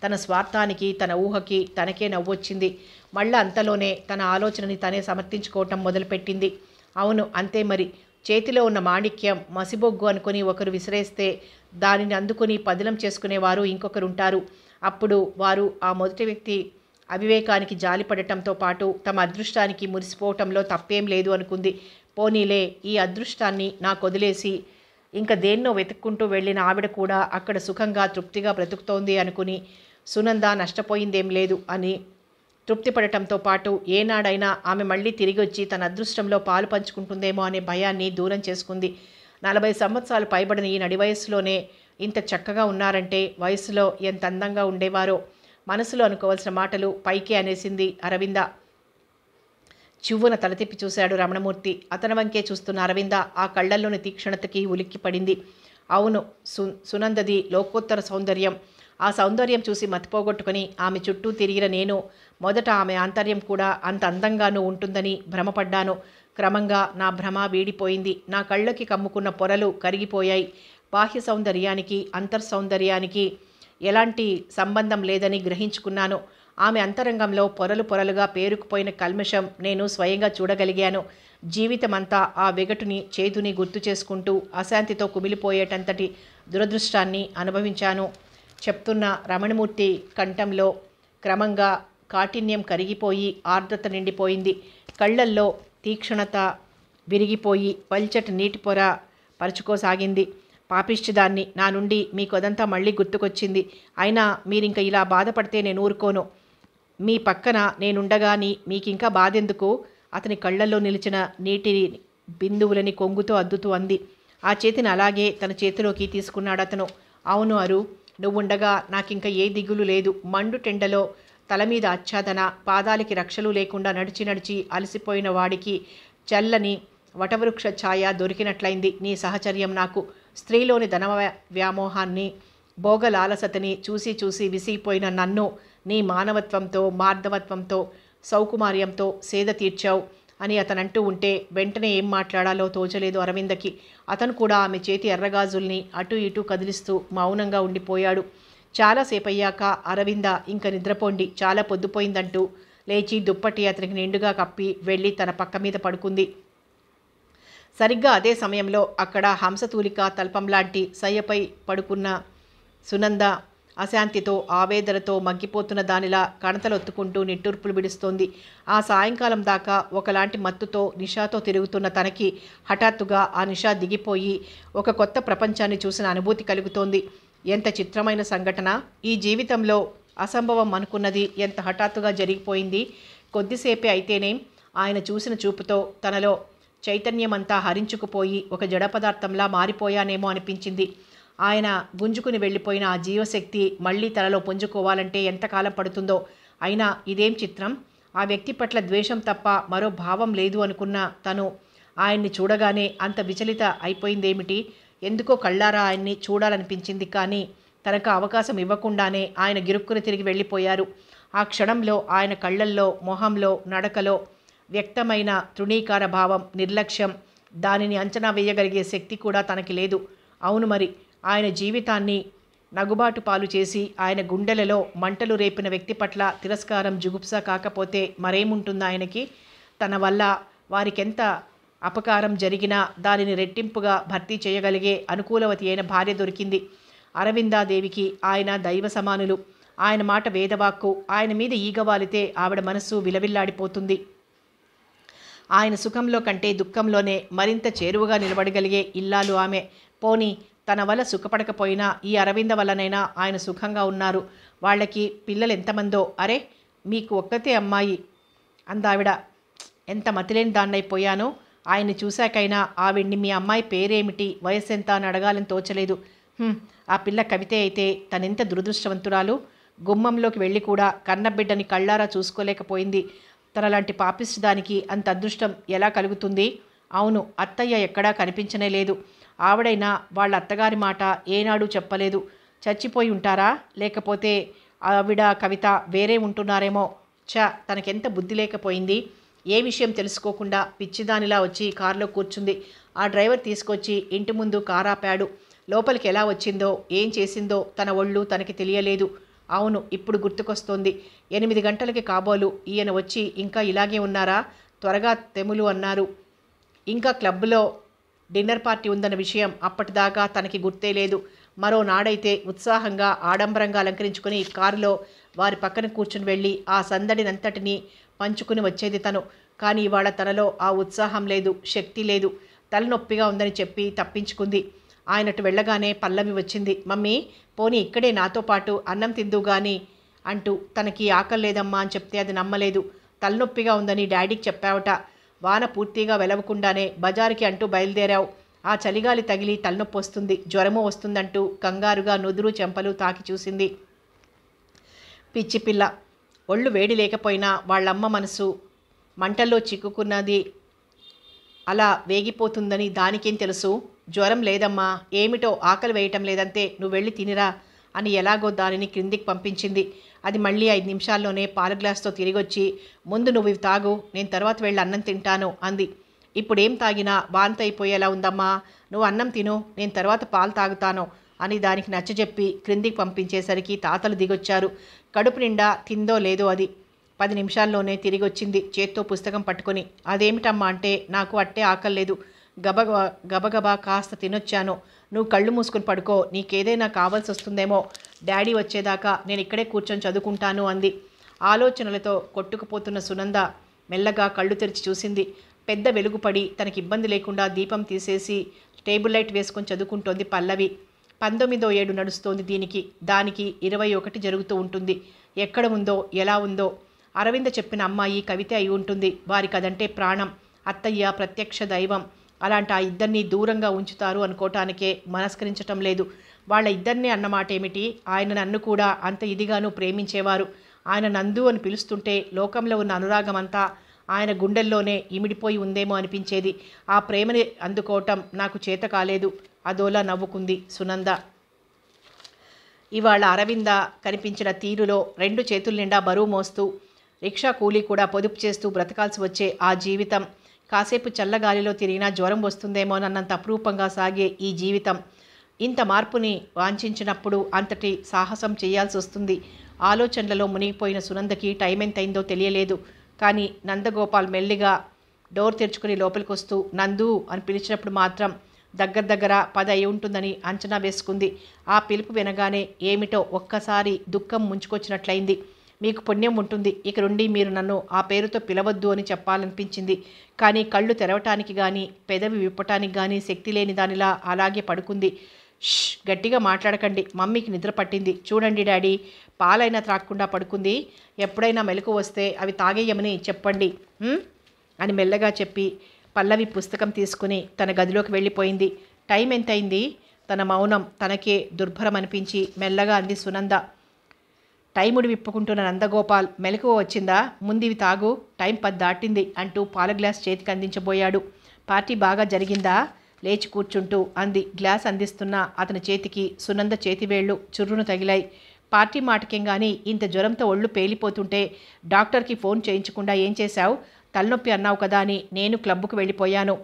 తన స్వార్థానికి, తన ఊహకి తనకే నవ్వొచ్చింది. మళ్ళీ అంతలోనే తన ఆలోచనని తనే సమర్థించుకోవటం మొదలుపెట్టింది. అవును, అంతే మరి. చేతిలో ఉన్న మాణిక్యం మసిబొగ్గు అనుకుని ఒకరు విసిరేస్తే దానిని అందుకుని పదిలం చేసుకునేవారు ఇంకొకరుంటారు. అప్పుడు వారు ఆ మొదటి వ్యక్తి అవివేకానికి జాలిపడటంతో పాటు తమ అదృష్టానికి మురిసిపోవటంలో తప్పేం లేదు అనుకుంది. పోనీలే, ఈ అదృష్టాన్ని నాకు వదిలేసి ఇంకా దేన్నో వెతుక్కుంటూ వెళ్ళిన ఆవిడ కూడా అక్కడ సుఖంగా తృప్తిగా బ్రతుకుతోంది అనుకుని సునంద నష్టపోయిందేం లేదు అని తృప్తిపడటంతో పాటు ఏనాడైనా ఆమె మళ్ళీ తిరిగి వచ్చి తన అదృష్టంలో పాలు పంచుకుంటుందేమో అనే భయాన్ని దూరం చేసుకుంది. 40 సంవత్సరాలు పైబడిన ఈ నడి వయసులోనే ఇంత చక్కగా ఉన్నారంటే వయసులో ఎంత అందంగా ఉండేవారో. మనసులో అనుకోవాల్సిన మాటలు పైకే అనేసింది అరవింద. చివ్వున తలతిప్పి చూశాడు రమణమూర్తి. అతని వంకే చూస్తున్న అరవింద ఆ కళ్ళల్లోని తీక్షణతకి ఉలిక్కి పడింది. అవును, సునందది లోకోత్తర సౌందర్యం. ఆ సౌందర్యం చూసి మతిపోగొట్టుకుని ఆమె చుట్టూ తిరిగిన నేను మొదట ఆమె ఆంతర్యం కూడా అంత అందంగానూ ఉంటుందని భ్రమపడ్డాను. క్రమంగా నా భ్రమ వీడిపోయింది. నా కళ్ళకి కమ్ముకున్న పొరలు కరిగిపోయాయి. బాహ్య సౌందర్యానికి అంతర్సౌందర్యానికి ఎలాంటి సంబంధం లేదని గ్రహించుకున్నాను. ఆమె అంతరంగంలో పొరలు పొరలుగా పేరుకుపోయిన కల్మషం నేను స్వయంగా చూడగలిగాను. జీవితమంతా ఆ వెగటుని, చేతుని గుర్తు చేసుకుంటూ అశాంతితో కుమిలిపోయేటంతటి దురదృష్టాన్ని అనుభవించాను. చెప్తున్న రమణమూర్తి కంఠంలో క్రమంగా కాఠిన్యం కరిగిపోయి ఆర్ద్రత నిండిపోయింది. కళ్ళల్లో తీక్షణత విరిగిపోయి పల్చటి నీటి పొర పరుచుకోసాగింది. పాపిష్టిదాన్ని, నా నుండి మీకు అదంతా మళ్ళీ గుర్తుకొచ్చింది. అయినా మీరింక ఇలా బాధపడితే నేను ఊరుకోను. మీ పక్కన నేనుండగా మీకింకా బాధెందుకు? అతని కళ్ళల్లో నిలిచిన నీటి బిందువులని కొంగుతో అద్దుతూ అంది. ఆ చేతిని అలాగే తన చేతిలోకి తీసుకున్నాడు అతను. అవును అరు, నువ్వుండగా నాకింక ఏ దిగులు లేదు. మండు టెండలో తల మీద ఆచ్ఛాదన, పాదాలకి రక్షలు లేకుండా నడిచి నడిచి అలసిపోయిన వాడికి చల్లని వటవృక్ష ఛాయ దొరికినట్లయింది నీ సహచర్యం నాకు. స్త్రీలోని ధన వ్యామోహాన్ని, భోగలాలసతని చూసి చూసి విసిగిపోయిన నన్ను నీ మానవత్వంతో, మార్దవత్వంతో, సౌకుమార్యంతో సేద తీర్చావు అని అతనంటూ ఉంటే వెంటనే ఏం మాట్లాడాలో తోచలేదు అరవిందకి. అతను కూడా ఆమె చేతి ఎర్రగాజుల్ని అటు ఇటు కదిలిస్తూ మౌనంగా ఉండిపోయాడు. చాలాసేపయ్యాక అరవింద ఇంక నిద్రపోండి, చాలా పొద్దుపోయిందంటూ లేచి దుప్పటి అతనికి నిండుగా కప్పి వెళ్ళి తన పక్క మీద పడుకుంది. సరిగ్గా అదే సమయంలో అక్కడ హంసతూలిక తల్పంలాంటి సయ్యపై పడుకున్న సునంద అశాంతితో, ఆవేదనతో మగ్గిపోతున్న దానిలా కణతలొత్తుకుంటూ నిట్టూర్పులు విడుస్తోంది. ఆ సాయంకాలం దాకా ఒకలాంటి మత్తుతో, నిషాతో తిరుగుతున్న తనకి హఠాత్తుగా ఆ నిషా దిగిపోయి ఒక కొత్త ప్రపంచాన్ని చూసిన అనుభూతి కలుగుతోంది. ఎంత చిత్రమైన సంఘటన! ఈ జీవితంలో అసంభవం అనుకున్నది ఎంత హఠాత్తుగా జరిగిపోయింది. కొద్దిసేపే అయితేనేం ఆయన చూసిన చూపుతో తనలో చైతన్యమంతా హరించుకుపోయి ఒక జడ పదార్థంలా మారిపోయానేమో అనిపించింది. ఆయన గుంజుకుని వెళ్ళిపోయిన ఆ జీవశక్తి మళ్ళీ తనలో పుంజుకోవాలంటే ఎంతకాలం పడుతుందో. అయినా ఇదేం చిత్రం! ఆ వ్యక్తి పట్ల ద్వేషం తప్ప మరో భావం లేదు అనుకున్న తను ఆయన్ని చూడగానే అంత విచలిత అయిపోయిందేమిటి? ఎందుకో కళ్ళారా ఆయన్ని చూడాలనిపించింది. కానీ తనకు అవకాశం ఇవ్వకుండానే ఆయన గిరుక్కుని తిరిగి వెళ్ళిపోయారు. ఆ క్షణంలో ఆయన కళ్ళల్లో, మొహంలో, నడకలో వ్యక్తమైన తృణీకార భావం, నిర్లక్ష్యం, దానిని అంచనా వేయగలిగే శక్తి కూడా తనకి లేదు. అవును మరి, ఆయన జీవితాన్ని నగుబాటు పాలు చేసి ఆయన గుండెలలో మంటలు రేపిన వ్యక్తి పట్ల తిరస్కారం, జుగుప్స కాకపోతే మరేముంటుంది ఆయనకి? తన వల్ల వారికెంత అపకారం జరిగినా దానిని రెట్టింపుగా భర్తీ చేయగలిగే అనుకూలవతి అయిన భార్య దొరికింది. అరవిందాదేవికి ఆయన దైవ సమానులు. ఆయన మాట వేదవాక్కు. ఆయన మీద ఈగవాలితే ఆవిడ మనస్సు విలవిల్లాడిపోతుంది. ఆయన సుఖంలో కంటే దుఃఖంలోనే మరింత చేరువగా నిలబడగలిగే ఇల్లాలు ఆమె. పోనీ తన వల్ల సుఖపడకపోయినా ఈ అరవింద వల్లనైనా ఆయన సుఖంగా ఉన్నారు. వాళ్ళకి పిల్లలు ఎంతమందో. అరే, మీకు ఒక్కతే అమ్మాయి అందావిడ. ఎంత మతిలేని దాన్నైపోయానో. ఆయన్ని చూశాకైనా ఆవిడ్ని మీ అమ్మాయి పేరేమిటి, వయస్సు ఎంత అని అడగాలని తోచలేదు. ఆ పిల్ల కవితే అయితే తనెంత దురదృష్టవంతురాలు. గుమ్మంలోకి వెళ్ళి కూడా కన్నబిడ్డని కళ్ళారా చూసుకోలేకపోయింది. తనలాంటి పాపిష్టి దానికి అంత అదృష్టం ఎలా కలుగుతుంది? అవును, అత్తయ్య ఎక్కడా కనిపించనే లేదు. ఆవిడైనా వాళ్ళ అత్తగారి మాట ఏనాడు చెప్పలేదు. చచ్చిపోయి ఉంటారా? లేకపోతే ఆవిడ కవిత వేరే ఉంటున్నారేమో. తనకెంత బుద్ధి లేకపోయింది. ఏ విషయం తెలుసుకోకుండా పిచ్చిదానిలా వచ్చి కారులో కూర్చుంది. ఆ డ్రైవర్ తీసుకొచ్చి ఇంటి ముందు కారాపాడు. లోపలికి ఎలా వచ్చిందో, ఏం చేసిందో తన ఒళ్ళు తనకి తెలియలేదు. అవును, ఇప్పుడు గుర్తుకొస్తోంది. 8 గంటలకి కాబోలు ఈయన వచ్చి ఇంకా ఇలాగే ఉన్నారా? త్వరగా తెములు అన్నారు. ఇంకా క్లబ్లో డిన్నర్ పార్టీ ఉందన్న విషయం అప్పటిదాకా తనకి గుర్తే లేదు. మరో నాడైతే ఉత్సాహంగా, ఆడంబరంగా అలంకరించుకుని కారులో వారి పక్కన కూర్చుని వెళ్ళి ఆ సందడినంతటినీ పంచుకుని వచ్చేది తను. కానీ ఇవాళ తనలో ఆ ఉత్సాహం లేదు, శక్తి లేదు. తలనొప్పిగా ఉందని చెప్పి తప్పించుకుంది. ఆయనటు వెళ్ళగానే పల్లవి వచ్చింది. మమ్మీ, పోనీ ఇక్కడే నాతో పాటు అన్నం తిందు గాని అంటూ. తనకి ఆకలి లేదమ్మా అని చెప్తే అది నమ్మలేదు. తలనొప్పిగా ఉందని డాడీకి చెప్పావట. వాన పూర్తిగా వెలవకుండానే బజారుకి అంటూ బయలుదేరావు. ఆ చలిగాలి తగిలి తలనొప్పి వస్తుంది, జ్వరము వస్తుందంటూ కంగారుగా నుదురు చెంపలు తాకి చూసింది. పిచ్చిపిల్ల. ఒళ్ళు వేడి లేకపోయినా వాళ్ళమ్మ మనసు మంటల్లో చిక్కుకున్నది అలా వేగిపోతుందని దానికేం తెలుసు? జ్వరం లేదమ్మా, ఏమిటో ఆకలి వేయటం లేదంతే, నువ్వు వెళ్ళి తినిరా అని ఎలాగో దానిని క్రిందికి పంపించింది. అది మళ్ళీ 5 నిమిషాల్లోనే పాల గ్లాస్తో తిరిగొచ్చి, ముందు నువ్వు ఇవి తాగు, నేను తర్వాత వెళ్ళి అన్నం తింటాను అంది. ఇప్పుడేం తాగినా వాంతి అయిపోయేలా ఉందమ్మా, నువ్వు అన్నం తిను, నేను తర్వాత పాలు తాగుతాను అని దానికి నచ్చజెప్పి క్రిందికి పంపించేసరికి తాతలు దిగొచ్చారు. కడుపు నిండా తిందో లేదో అది. 10 నిమిషాల్లోనే తిరిగొచ్చింది చేత్తో పుస్తకం పట్టుకొని. అదేమిటమ్మా అంటే, నాకు అట్టే ఆకలేదు, గబగబా కాస్త తినొచ్చాను. నువ్వు కళ్ళు మూసుకుని పడుకో, నీకేదైనా కావాల్సి వస్తుందేమో. డాడీ వచ్చేదాకా నేను ఇక్కడే కూర్చొని చదువుకుంటాను అంది. ఆలోచనలతో కొట్టుకుపోతున్న సునంద మెల్లగా కళ్ళు తెరిచి చూసింది. పెద్ద వెలుగుపడి తనకి ఇబ్బంది లేకుండా దీపం తీసేసి టేబుల్ లైట్ వేసుకొని చదువుకుంటోంది పల్లవి. 19వ ఏడు నడుస్తోంది దీనికి. దానికి 21 జరుగుతూ ఉంటుంది. ఎక్కడ ఉందో, ఎలా ఉందో. అరవింద చెప్పిన అమ్మాయి కవిత అయి ఉంటుంది. వారికి అదంటే ప్రాణం. అత్తయ్య ప్రత్యక్ష దైవం. అలాంటి ఆ ఇద్దరిని దూరంగా ఉంచుతారు అనుకోవటానికే మనస్కరించటం లేదు. వాళ్ళ ఇద్దరిని అన్నమాట ఏమిటి, ఆయన నన్ను కూడా అంత ఇదిగాను ప్రేమించేవారు. ఆయన నందు అని పిలుస్తుంటే లోకంలో ఉన్న అనురాగమంతా ఆయన గుండెల్లోనే ఇమిడిపోయి ఉందేమో అనిపించేది. ఆ ప్రేమని అందుకోవటం నాకు చేత కాలేదు. అదోలా నవ్వుకుంది సునంద. ఇవాళ అరవింద కనిపించిన తీరులో 2 చేతుల నిండా బరువు మోస్తూ రిక్షా కూలీ కూడా పొదుపు చేస్తూ బ్రతకాల్సి వచ్చే ఆ జీవితం, కాసేపు చల్లగాలిలో తిరిగినా జ్వరం వస్తుందేమోనన్నంత అపురూపంగా సాగే ఈ జీవితం, ఇంత మార్పుని వాంఛించినప్పుడు అంతటి సాహసం చేయాల్సి వస్తుంది. ఆలోచనలలో మునిగిపోయిన సునందకి టైం ఎంతైందో తెలియలేదు. కానీ నందగోపాల్ మెల్లిగా డోర్ తెరుచుకుని లోపలికొస్తూ నందు అని పిలిచినప్పుడు మాత్రం దగ్గర 10 అయి ఉంటుందని అంచనా వేసుకుంది. ఆ పిలుపు వినగానే ఏమిటో ఒక్కసారి దుఃఖం ముంచుకొచ్చినట్లయింది. మీకు పుణ్యం ఉంటుంది, ఇక నుండి మీరు నన్ను ఆ పేరుతో పిలవద్దు అని చెప్పాలనిపించింది. కానీ కళ్ళు తెరవటానికి కానీ పెదవి విప్పటానికి కానీ శక్తి లేని దానిలా అలాగే పడుకుంది. ష్, గట్టిగా మాట్లాడకండి, మమ్మీకి నిద్ర పట్టింది. చూడండి డాడీ, పాలైనా త్రాక్కుండా పడుకుంది. ఎప్పుడైనా మెలకు వస్తే అవి తాగేయమని చెప్పండి అని మెల్లగా చెప్పి పల్లవి పుస్తకం తీసుకుని తన గదిలోకి వెళ్ళిపోయింది. టైం ఎంతైంది? తన మౌనం తనకే దుర్భరం అనిపించి మెల్లగా అంది సునంద. టైముడి విప్పుకుంటున్న నందగోపాల్ మెలకువ వచ్చిందా, ముందివి తాగు, టైం 10 దాటింది అంటూ పాల గ్లాస్ చేతికి అందించబోయాడు. పార్టీ బాగా జరిగిందా? లేచి కూర్చుంటూ అంది. గ్లాస్ అందిస్తున్న అతని చేతికి సునంద చేతివేళ్లు చుర్రును తగిలాయి. పార్టీ మాటకేం గాని ఇంత జ్వరంతో ఒళ్ళు పేలిపోతుంటే డాక్టర్కి ఫోన్ చేయించకుండా ఏం చేశావు? తలనొప్పి అన్నావు కదా అని నేను క్లబ్కు వెళ్ళిపోయాను.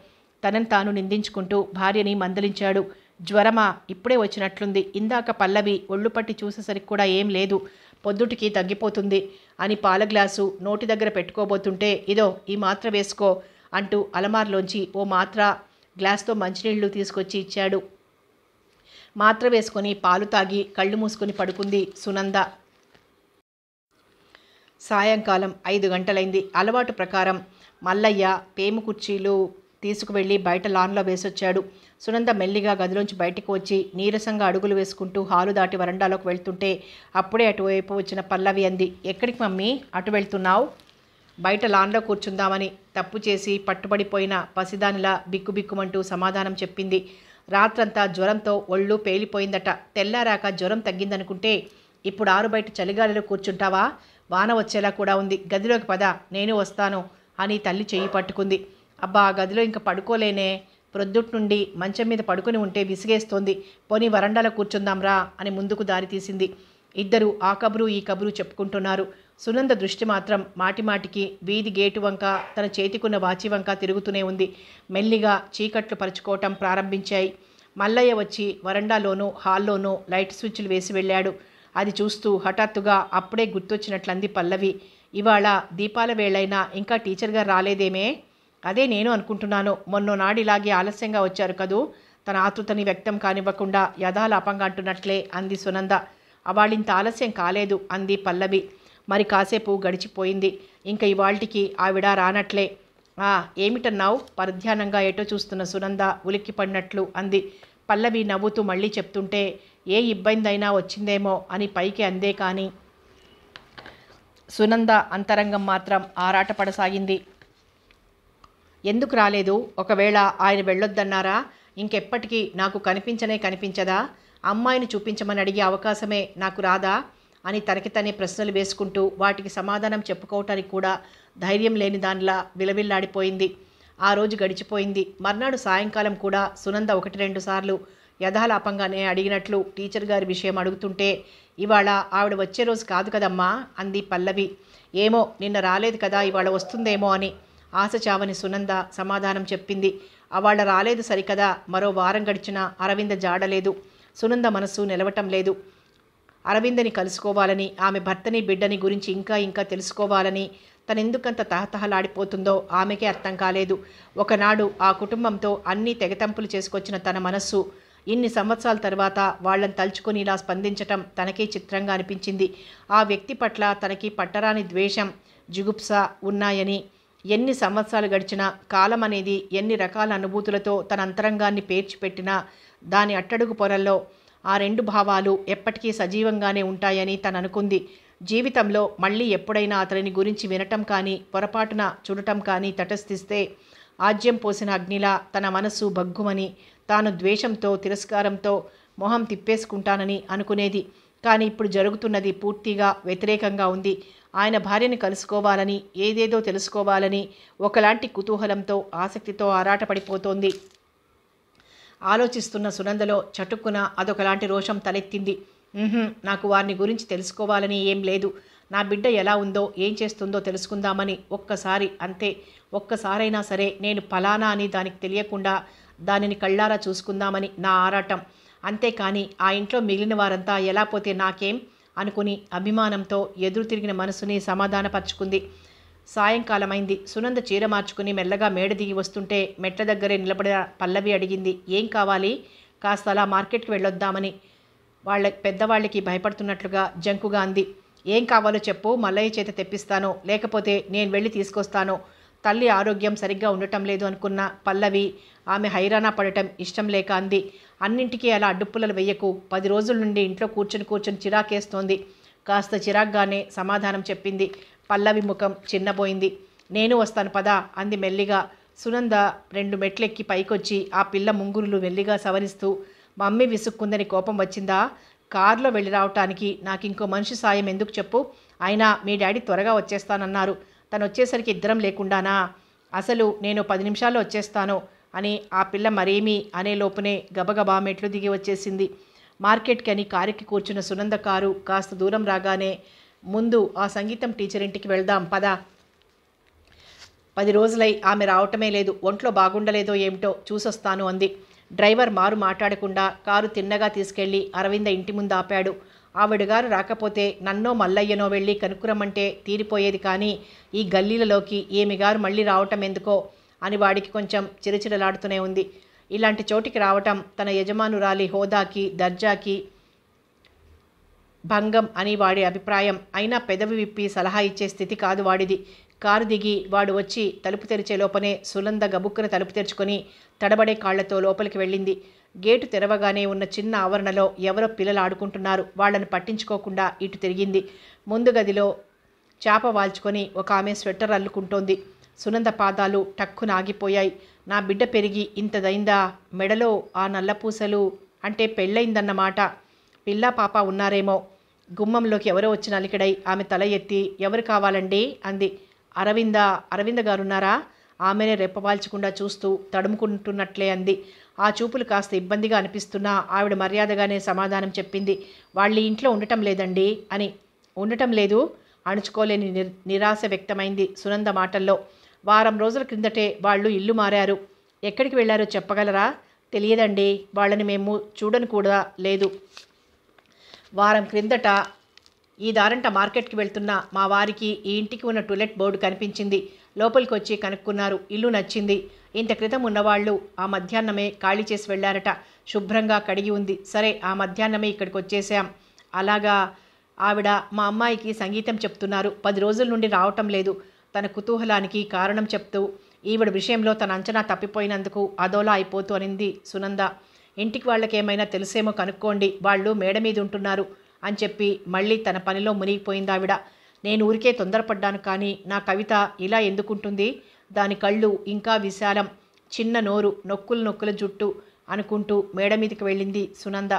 తనని తాను నిందించుకుంటూ భార్యని మందలించాడు. జ్వరమా? ఇప్పుడే వచ్చినట్లుంది. ఇందాక పల్లవి ఒళ్ళు పట్టి చూసేసరికి కూడా ఏం లేదు, పొద్దుటికి తగ్గిపోతుంది అని పాల గ్లాసు నోటి దగ్గర పెట్టుకోబోతుంటే ఇదో ఈ మాత్ర వేసుకో అంటూ అలమార్లోంచి ఓ మాత్ర గ్లాస్తో మంచినీళ్లు తీసుకొచ్చి ఇచ్చాడు. మాత్ర వేసుకొని పాలు తాగి కళ్ళు మూసుకొని పడుకుంది సునంద. సాయంకాలం 5 గంటలైంది. అలవాటు ప్రకారం మల్లయ్య పేము కుర్చీలు తీసుకువెళ్ళి బయట లాన్లో వేసొచ్చాడు. సునంద మెల్లిగా గదిలోంచి బయటకు వచ్చి నీరసంగా అడుగులు వేసుకుంటూ హాలు దాటి వరండాలోకి వెళ్తుంటే అప్పుడే అటువైపు వచ్చిన పల్లవి అంది. ఎక్కడికి మమ్మీ అటు వెళ్తున్నావు? బయట లాన్లో కూర్చుందామని తప్పు చేసి పట్టుబడిపోయిన పసిదానిలా బిక్కుబిక్కుమంటూ సమాధానం చెప్పింది. రాత్రంతా జ్వరంతో ఒళ్ళు పేలిపోయిందట. తెల్లారాక జ్వరం తగ్గిందనుకుంటే ఇప్పుడు ఆరు బయట చలిగాలిలో కూర్చుంటావా? వాన వచ్చేలా కూడా ఉంది, గదిలోకి పద, నేను వస్తాను అని తల్లి చెయ్యి పట్టుకుంది. అబ్బా, గదిలో ఇంకా పడుకోలేనే, ప్రొద్దుటి నుండి మంచం మీద పడుకుని ఉంటే విసిగేస్తోంది, పోనీ వరండాలో కూర్చుందాంరా అని ముందుకు దారి తీసింది. ఇద్దరు ఆ కబురు ఈ కబురు చెప్పుకుంటున్నారు. సునంద దృష్టి మాత్రం మాటిమాటికి వీధి గేటు వంక తన చేతికున్న వాచి వంక తిరుగుతూనే ఉంది. మెల్లిగా చీకట్లు పరుచుకోవటం ప్రారంభించాయి. మల్లయ్య వచ్చి వరండాలోనూ హాల్లోనూ లైట్ స్విచ్లు వేసి వెళ్ళాడు. అది చూస్తూ హఠాత్తుగా అప్పుడే గుర్తొచ్చినట్లంది పల్లవి. ఇవాళ దీపాల వేళైనా ఇంకా టీచర్ గారు రాలేదేమే? అదే నేను అనుకుంటున్నాను, మొన్నో నాడు ఇలాగే ఆలస్యంగా వచ్చారు కదూ. తన ఆతృతని వ్యక్తం కానివ్వకుండా యథాలాపంగా అంటున్నట్లే అంది సునంద. అవాళ్ళింత ఆలస్యం కాలేదు అంది పల్లవి. మరి కాసేపు గడిచిపోయింది. ఇంకా ఇవాళ్టికి ఆవిడ రానట్లే. ఏమిటన్నావు? పరధ్యానంగా ఎటో చూస్తున్న సునంద ఉలిక్కిపడినట్లు అంది. పల్లవి నవ్వుతూ మళ్ళీ చెప్తుంటే ఏ ఇబ్బంది అయినా వచ్చిందేమో అని పైకి అందే కానీ సునంద అంతరంగం మాత్రం ఆరాటపడసాగింది. ఎందుకు రాలేదు? ఒకవేళ ఆయన వెళ్ళొద్దన్నారా? ఇంకెప్పటికీ నాకు కనిపించదా? అమ్మాయిని చూపించమని అడిగే అవకాశమే నాకు రాదా అని తనకి తనే ప్రశ్నలు వేసుకుంటూ వాటికి సమాధానం చెప్పుకోవటానికి కూడా ధైర్యం లేని దానిలా విలవిల్లాడిపోయింది. ఆ రోజు గడిచిపోయింది. మర్నాడు సాయంకాలం కూడా సునంద 1-2 సార్లు యథాలాపంగానే అడిగినట్లు టీచర్ గారి విషయం అడుగుతుంటే ఇవాళ ఆవిడ వచ్చే రోజు కాదు కదమ్మా అంది పల్లవి. ఏమో, నిన్న రాలేదు కదా, ఇవాళ వస్తుందేమో అని ఆశ చావని సునంద సమాధానం చెప్పింది. అవాళ రాలేదు సరికదా, మరో వారం గడిచినా అరవింద జాడలేదు. సునంద మనస్సు నిలవటం లేదు. అరవిందని కలుసుకోవాలని, ఆమె భర్తని బిడ్డని గురించి ఇంకా తెలుసుకోవాలని తనెందుకంత తహతహలాడిపోతుందో ఆమెకే అర్థం కాలేదు. ఒకనాడు ఆ కుటుంబంతో అన్నీ తెగతంపులు చేసుకొచ్చిన తన మనస్సు ఇన్ని సంవత్సరాల తర్వాత వాళ్ళని తలుచుకొని ఇలా స్పందించటం తనకే చిత్రంగా అనిపించింది. ఆ వ్యక్తి పట్ల తనకి పట్టరాని ద్వేషం, జిగుప్స ఉన్నాయని, ఎన్ని సంవత్సరాలు గడిచినా కాలం అనేది ఎన్ని రకాల అనుభూతులతో తన అంతరంగాన్ని పేర్చిపెట్టినా దాని అట్టడుగు పొరల్లో ఆ 2 భావాలు ఎప్పటికీ సజీవంగానే ఉంటాయని తను అనుకుంది. జీవితంలో మళ్ళీ ఎప్పుడైనా అతని గురించి వినటం కానీ పొరపాటున చూడటం కానీ తటస్థిస్తే ఆజ్యం పోసిన అగ్నిలా తన మనస్సు భగ్గుమని తాను ద్వేషంతో తిరస్కారంతో మొహం తిప్పేసుకుంటానని అనుకునేది. కానీ ఇప్పుడు జరుగుతున్నది పూర్తిగా వ్యతిరేకంగా ఉంది. ఆయన భార్యని కలుసుకోవాలని, ఏదేదో తెలుసుకోవాలని ఒకలాంటి కుతూహలంతో, ఆసక్తితో ఆరాటపడిపోతోంది. ఆలోచిస్తున్న సునందలో చటుక్కున అదొకలాంటి రోషం తలెత్తింది. నాకు వారిని గురించి తెలుసుకోవాలని ఏం లేదు. నా బిడ్డ ఎలా ఉందో, ఏం చేస్తుందో తెలుసుకుందామని ఒక్కసారి, అంతే. ఒక్కసారైనా సరే నేను ఫలానా అని దానికి తెలియకుండా దానిని కళ్ళారా చూసుకుందామని నా ఆరాటం. అంతేకాని ఆ ఇంట్లో మిగిలిన వారంతా ఎలా పోతే నాకేం అనుకుని అభిమానంతో ఎదురు తిరిగిన మనసుని సమాధానపరుచుకుంది. సాయంకాలమైంది. సునంద చీర మార్చుకుని మెల్లగా మేడ దిగి వస్తుంటే మెట్ల దగ్గరే నిలబడిన పల్లవి అడిగింది, ఏం కావాలి? కాస్త అలా మార్కెట్కి వెళ్ళొద్దామని. పెద్దవాళ్ళకి భయపడుతున్నట్లుగా జంకుగా అంది. ఏం కావాలో చెప్పు, మల్లయ్య చేత తెప్పిస్తాను, లేకపోతే నేను వెళ్ళి తీసుకొస్తాను. తల్లి ఆరోగ్యం సరిగ్గా ఉండటం లేదు అనుకున్న పల్లవి ఆమె హైరాణ పడటం ఇష్టం లేక అంది. అన్నింటికీ అలా అడ్డుపుల్లలు వెయ్యకు. 10 రోజుల నుండి ఇంట్లో కూర్చొని చిరాకేస్తోంది. కాస్త చిరాగ్గానే సమాధానం చెప్పింది. పల్లవి ముఖం చిన్నబోయింది. నేను వస్తాను పదా అంది మెల్లిగా. సునంద 2 మెట్లెక్కి పైకొచ్చి ఆ పిల్ల ముంగురులు మెల్లిగా సవరిస్తూ, మమ్మీ విసుక్కుందని కోపం వచ్చిందా? కారులో వెళ్ళి రావటానికి నాకు ఇంకో మనిషి సాయం ఎందుకు చెప్పు? అయినా మీ డాడీ త్వరగా వచ్చేస్తానన్నారు. తను వచ్చేసరికి ఇద్దరం లేకుండానా? అసలు నేను 10 నిమిషాల్లో వచ్చేస్తాను అని ఆ పిల్ల మరేమీ అనే లోపునే గబగబా మెట్లు దిగి వచ్చేసింది. మార్కెట్కి అని కారుకి కూర్చున్న సునంద కారు కాస్త దూరం రాగానే, ముందు ఆ సంగీతం టీచర్ ఇంటికి వెళ్దాం పదా. 10 రోజులై ఆమె రావటమే లేదు. ఒంట్లో బాగుండలేదో ఏమిటో చూసొస్తాను అంది. డ్రైవర్ మారు మాట్లాడకుండా కారు తిన్నగా తీసుకెళ్లి అరవింద ఇంటి ముందు ఆపాడు. ఆవిడగారు రాకపోతే నన్నో మల్లయ్యనో వెళ్ళి కనుక్కురమ్మంటే తీరిపోయేది. కానీ ఈ గల్లీలలోకి ఈమెగారు మళ్ళీ రావటం ఎందుకో అని వాడికి కొంచెం చిరచిరలాడుతూనే ఉంది. ఇలాంటి చోటికి రావటం తన యజమానురాలి హోదాకి, దర్జాకి భంగం అని వాడి అభిప్రాయం. అయినా పెదవి విప్పి సలహా ఇచ్చే స్థితి కాదు వాడిది. కారు దిగి వాడు వచ్చి తలుపు తెరిచే లోపనే సునంద గబుక్కున తలుపు తెరుచుకొని తడబడే కాళ్లతో లోపలికి వెళ్ళింది. గేటు తెరవగానే ఉన్న చిన్న ఆవరణలో ఎవరో పిల్లలు ఆడుకుంటున్నారు. వాళ్లను పట్టించుకోకుండా ఇటు తిరిగింది. ముందు గదిలో చాప వాల్చుకొని ఒక ఆమె స్వెట్టర్ అల్లుకుంటోంది. సునంద పాదాలు టక్కున ఆగిపోయాయి. నా బిడ్డ పెరిగి ఇంతదైందా? మెడలో ఆ నల్లపూసలు అంటే పెళ్ళయిందన్నమాట. పిల్లా పాప ఉన్నారేమో. గుమ్మంలోకి ఎవరో వచ్చిన అలికిడై ఆమె తల ఎత్తి, ఎవరు కావాలండి అంది. అరవింద గారున్నారా? ఆమెనే రెప్పవాల్చకుండా చూస్తూ తడుముకుంటున్నట్లే అంది. ఆ చూపులు కాస్త ఇబ్బందిగా అనిపిస్తున్నా ఆవిడ మర్యాదగానే సమాధానం చెప్పింది. వాళ్ళ ఇంట్లో ఉండటం లేదండి అని. ఉండటం లేదు? అణుచుకోలేని నిరాశ వ్యక్తమైంది సునంద మాటల్లో. వారం రోజుల క్రిందటే వాళ్ళు ఇల్లు మారారు. ఎక్కడికి వెళ్ళారో చెప్పగలరా? తెలియదండి. వాళ్ళని మేము చూడను కూడా లేదు. వారం క్రిందట ఈ దారంట మార్కెట్కి వెళ్తున్న మా వారికి ఈ ఇంటికి ఉన్న టూలెట్ బోర్డు కనిపించింది. లోపలికి వచ్చి కనుక్కున్నారు. ఇల్లు నచ్చింది. ఇంత క్రితం ఉన్నవాళ్ళు ఆ మధ్యాహ్నమే ఖాళీ చేసి వెళ్ళారట. శుభ్రంగా కడిగి ఉంది. సరే, ఆ మధ్యాహ్నమే ఇక్కడికి వచ్చేసాం. అలాగా. ఆవిడ మా అమ్మాయికి సంగీతం చెప్తున్నారు. 10 రోజుల నుండి రావటం లేదు. తన కుతూహలానికి కారణం చెప్తూ ఈవిడ విషయంలో తన అంచనా తప్పిపోయినందుకు అదోలా అయిపోతూ అనింది సునంద. ఇంటికి వాళ్ళకేమైనా తెలిసేమో కనుక్కోండి, వాళ్ళు మేడ మీద ఉంటున్నారు అని చెప్పి మళ్ళీ తన పనిలో మునిగిపోయిందావిడ. నేను ఊరికే తొందరపడ్డాను. కానీ నా కవిత ఇలా ఎందుకుంటుంది? దాని కళ్ళు ఇంకా విశాలం, చిన్న నోరు, నొక్కుల జుట్టు అనుకుంటూ మేడ మీదకి వెళ్ళింది సునంద.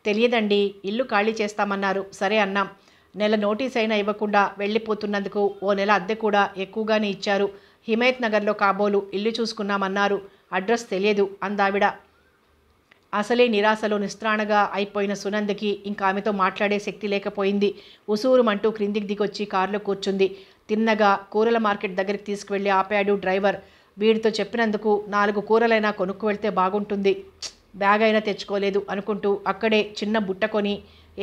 తెలియదండి, ఇల్లు ఖాళీ చేస్తామన్నారు. సరే అన్నాం. నెల నోటీస్ అయినా ఇవ్వకుండా వెళ్ళిపోతున్నందుకు ఓ నెల అద్దె కూడా ఎక్కువగానే ఇచ్చారు. హిమాయత్ నగర్లో కాబోలు ఇల్లు చూసుకున్నామన్నారు. అడ్రస్ తెలియదు అందావిడ. అసలే నిరాశలో నిస్త్రాణగా అయిపోయిన సునందకి ఇంకా ఆమెతో మాట్లాడే శక్తి లేకపోయింది. ఉసూరుమంటూ క్రిందికి దిగొచ్చి కారులో కూర్చుంది. తిన్నగా కూరల మార్కెట్ దగ్గరికి తీసుకువెళ్ళి ఆపాడు డ్రైవర్. వీడితో చెప్పినందుకు 4 కూరలైనా కొనుక్కు వెళ్తే బాగుంటుంది. బ్యాగ్ అయినా తెచ్చుకోలేదు అనుకుంటూ అక్కడే చిన్న బుట్ట కొని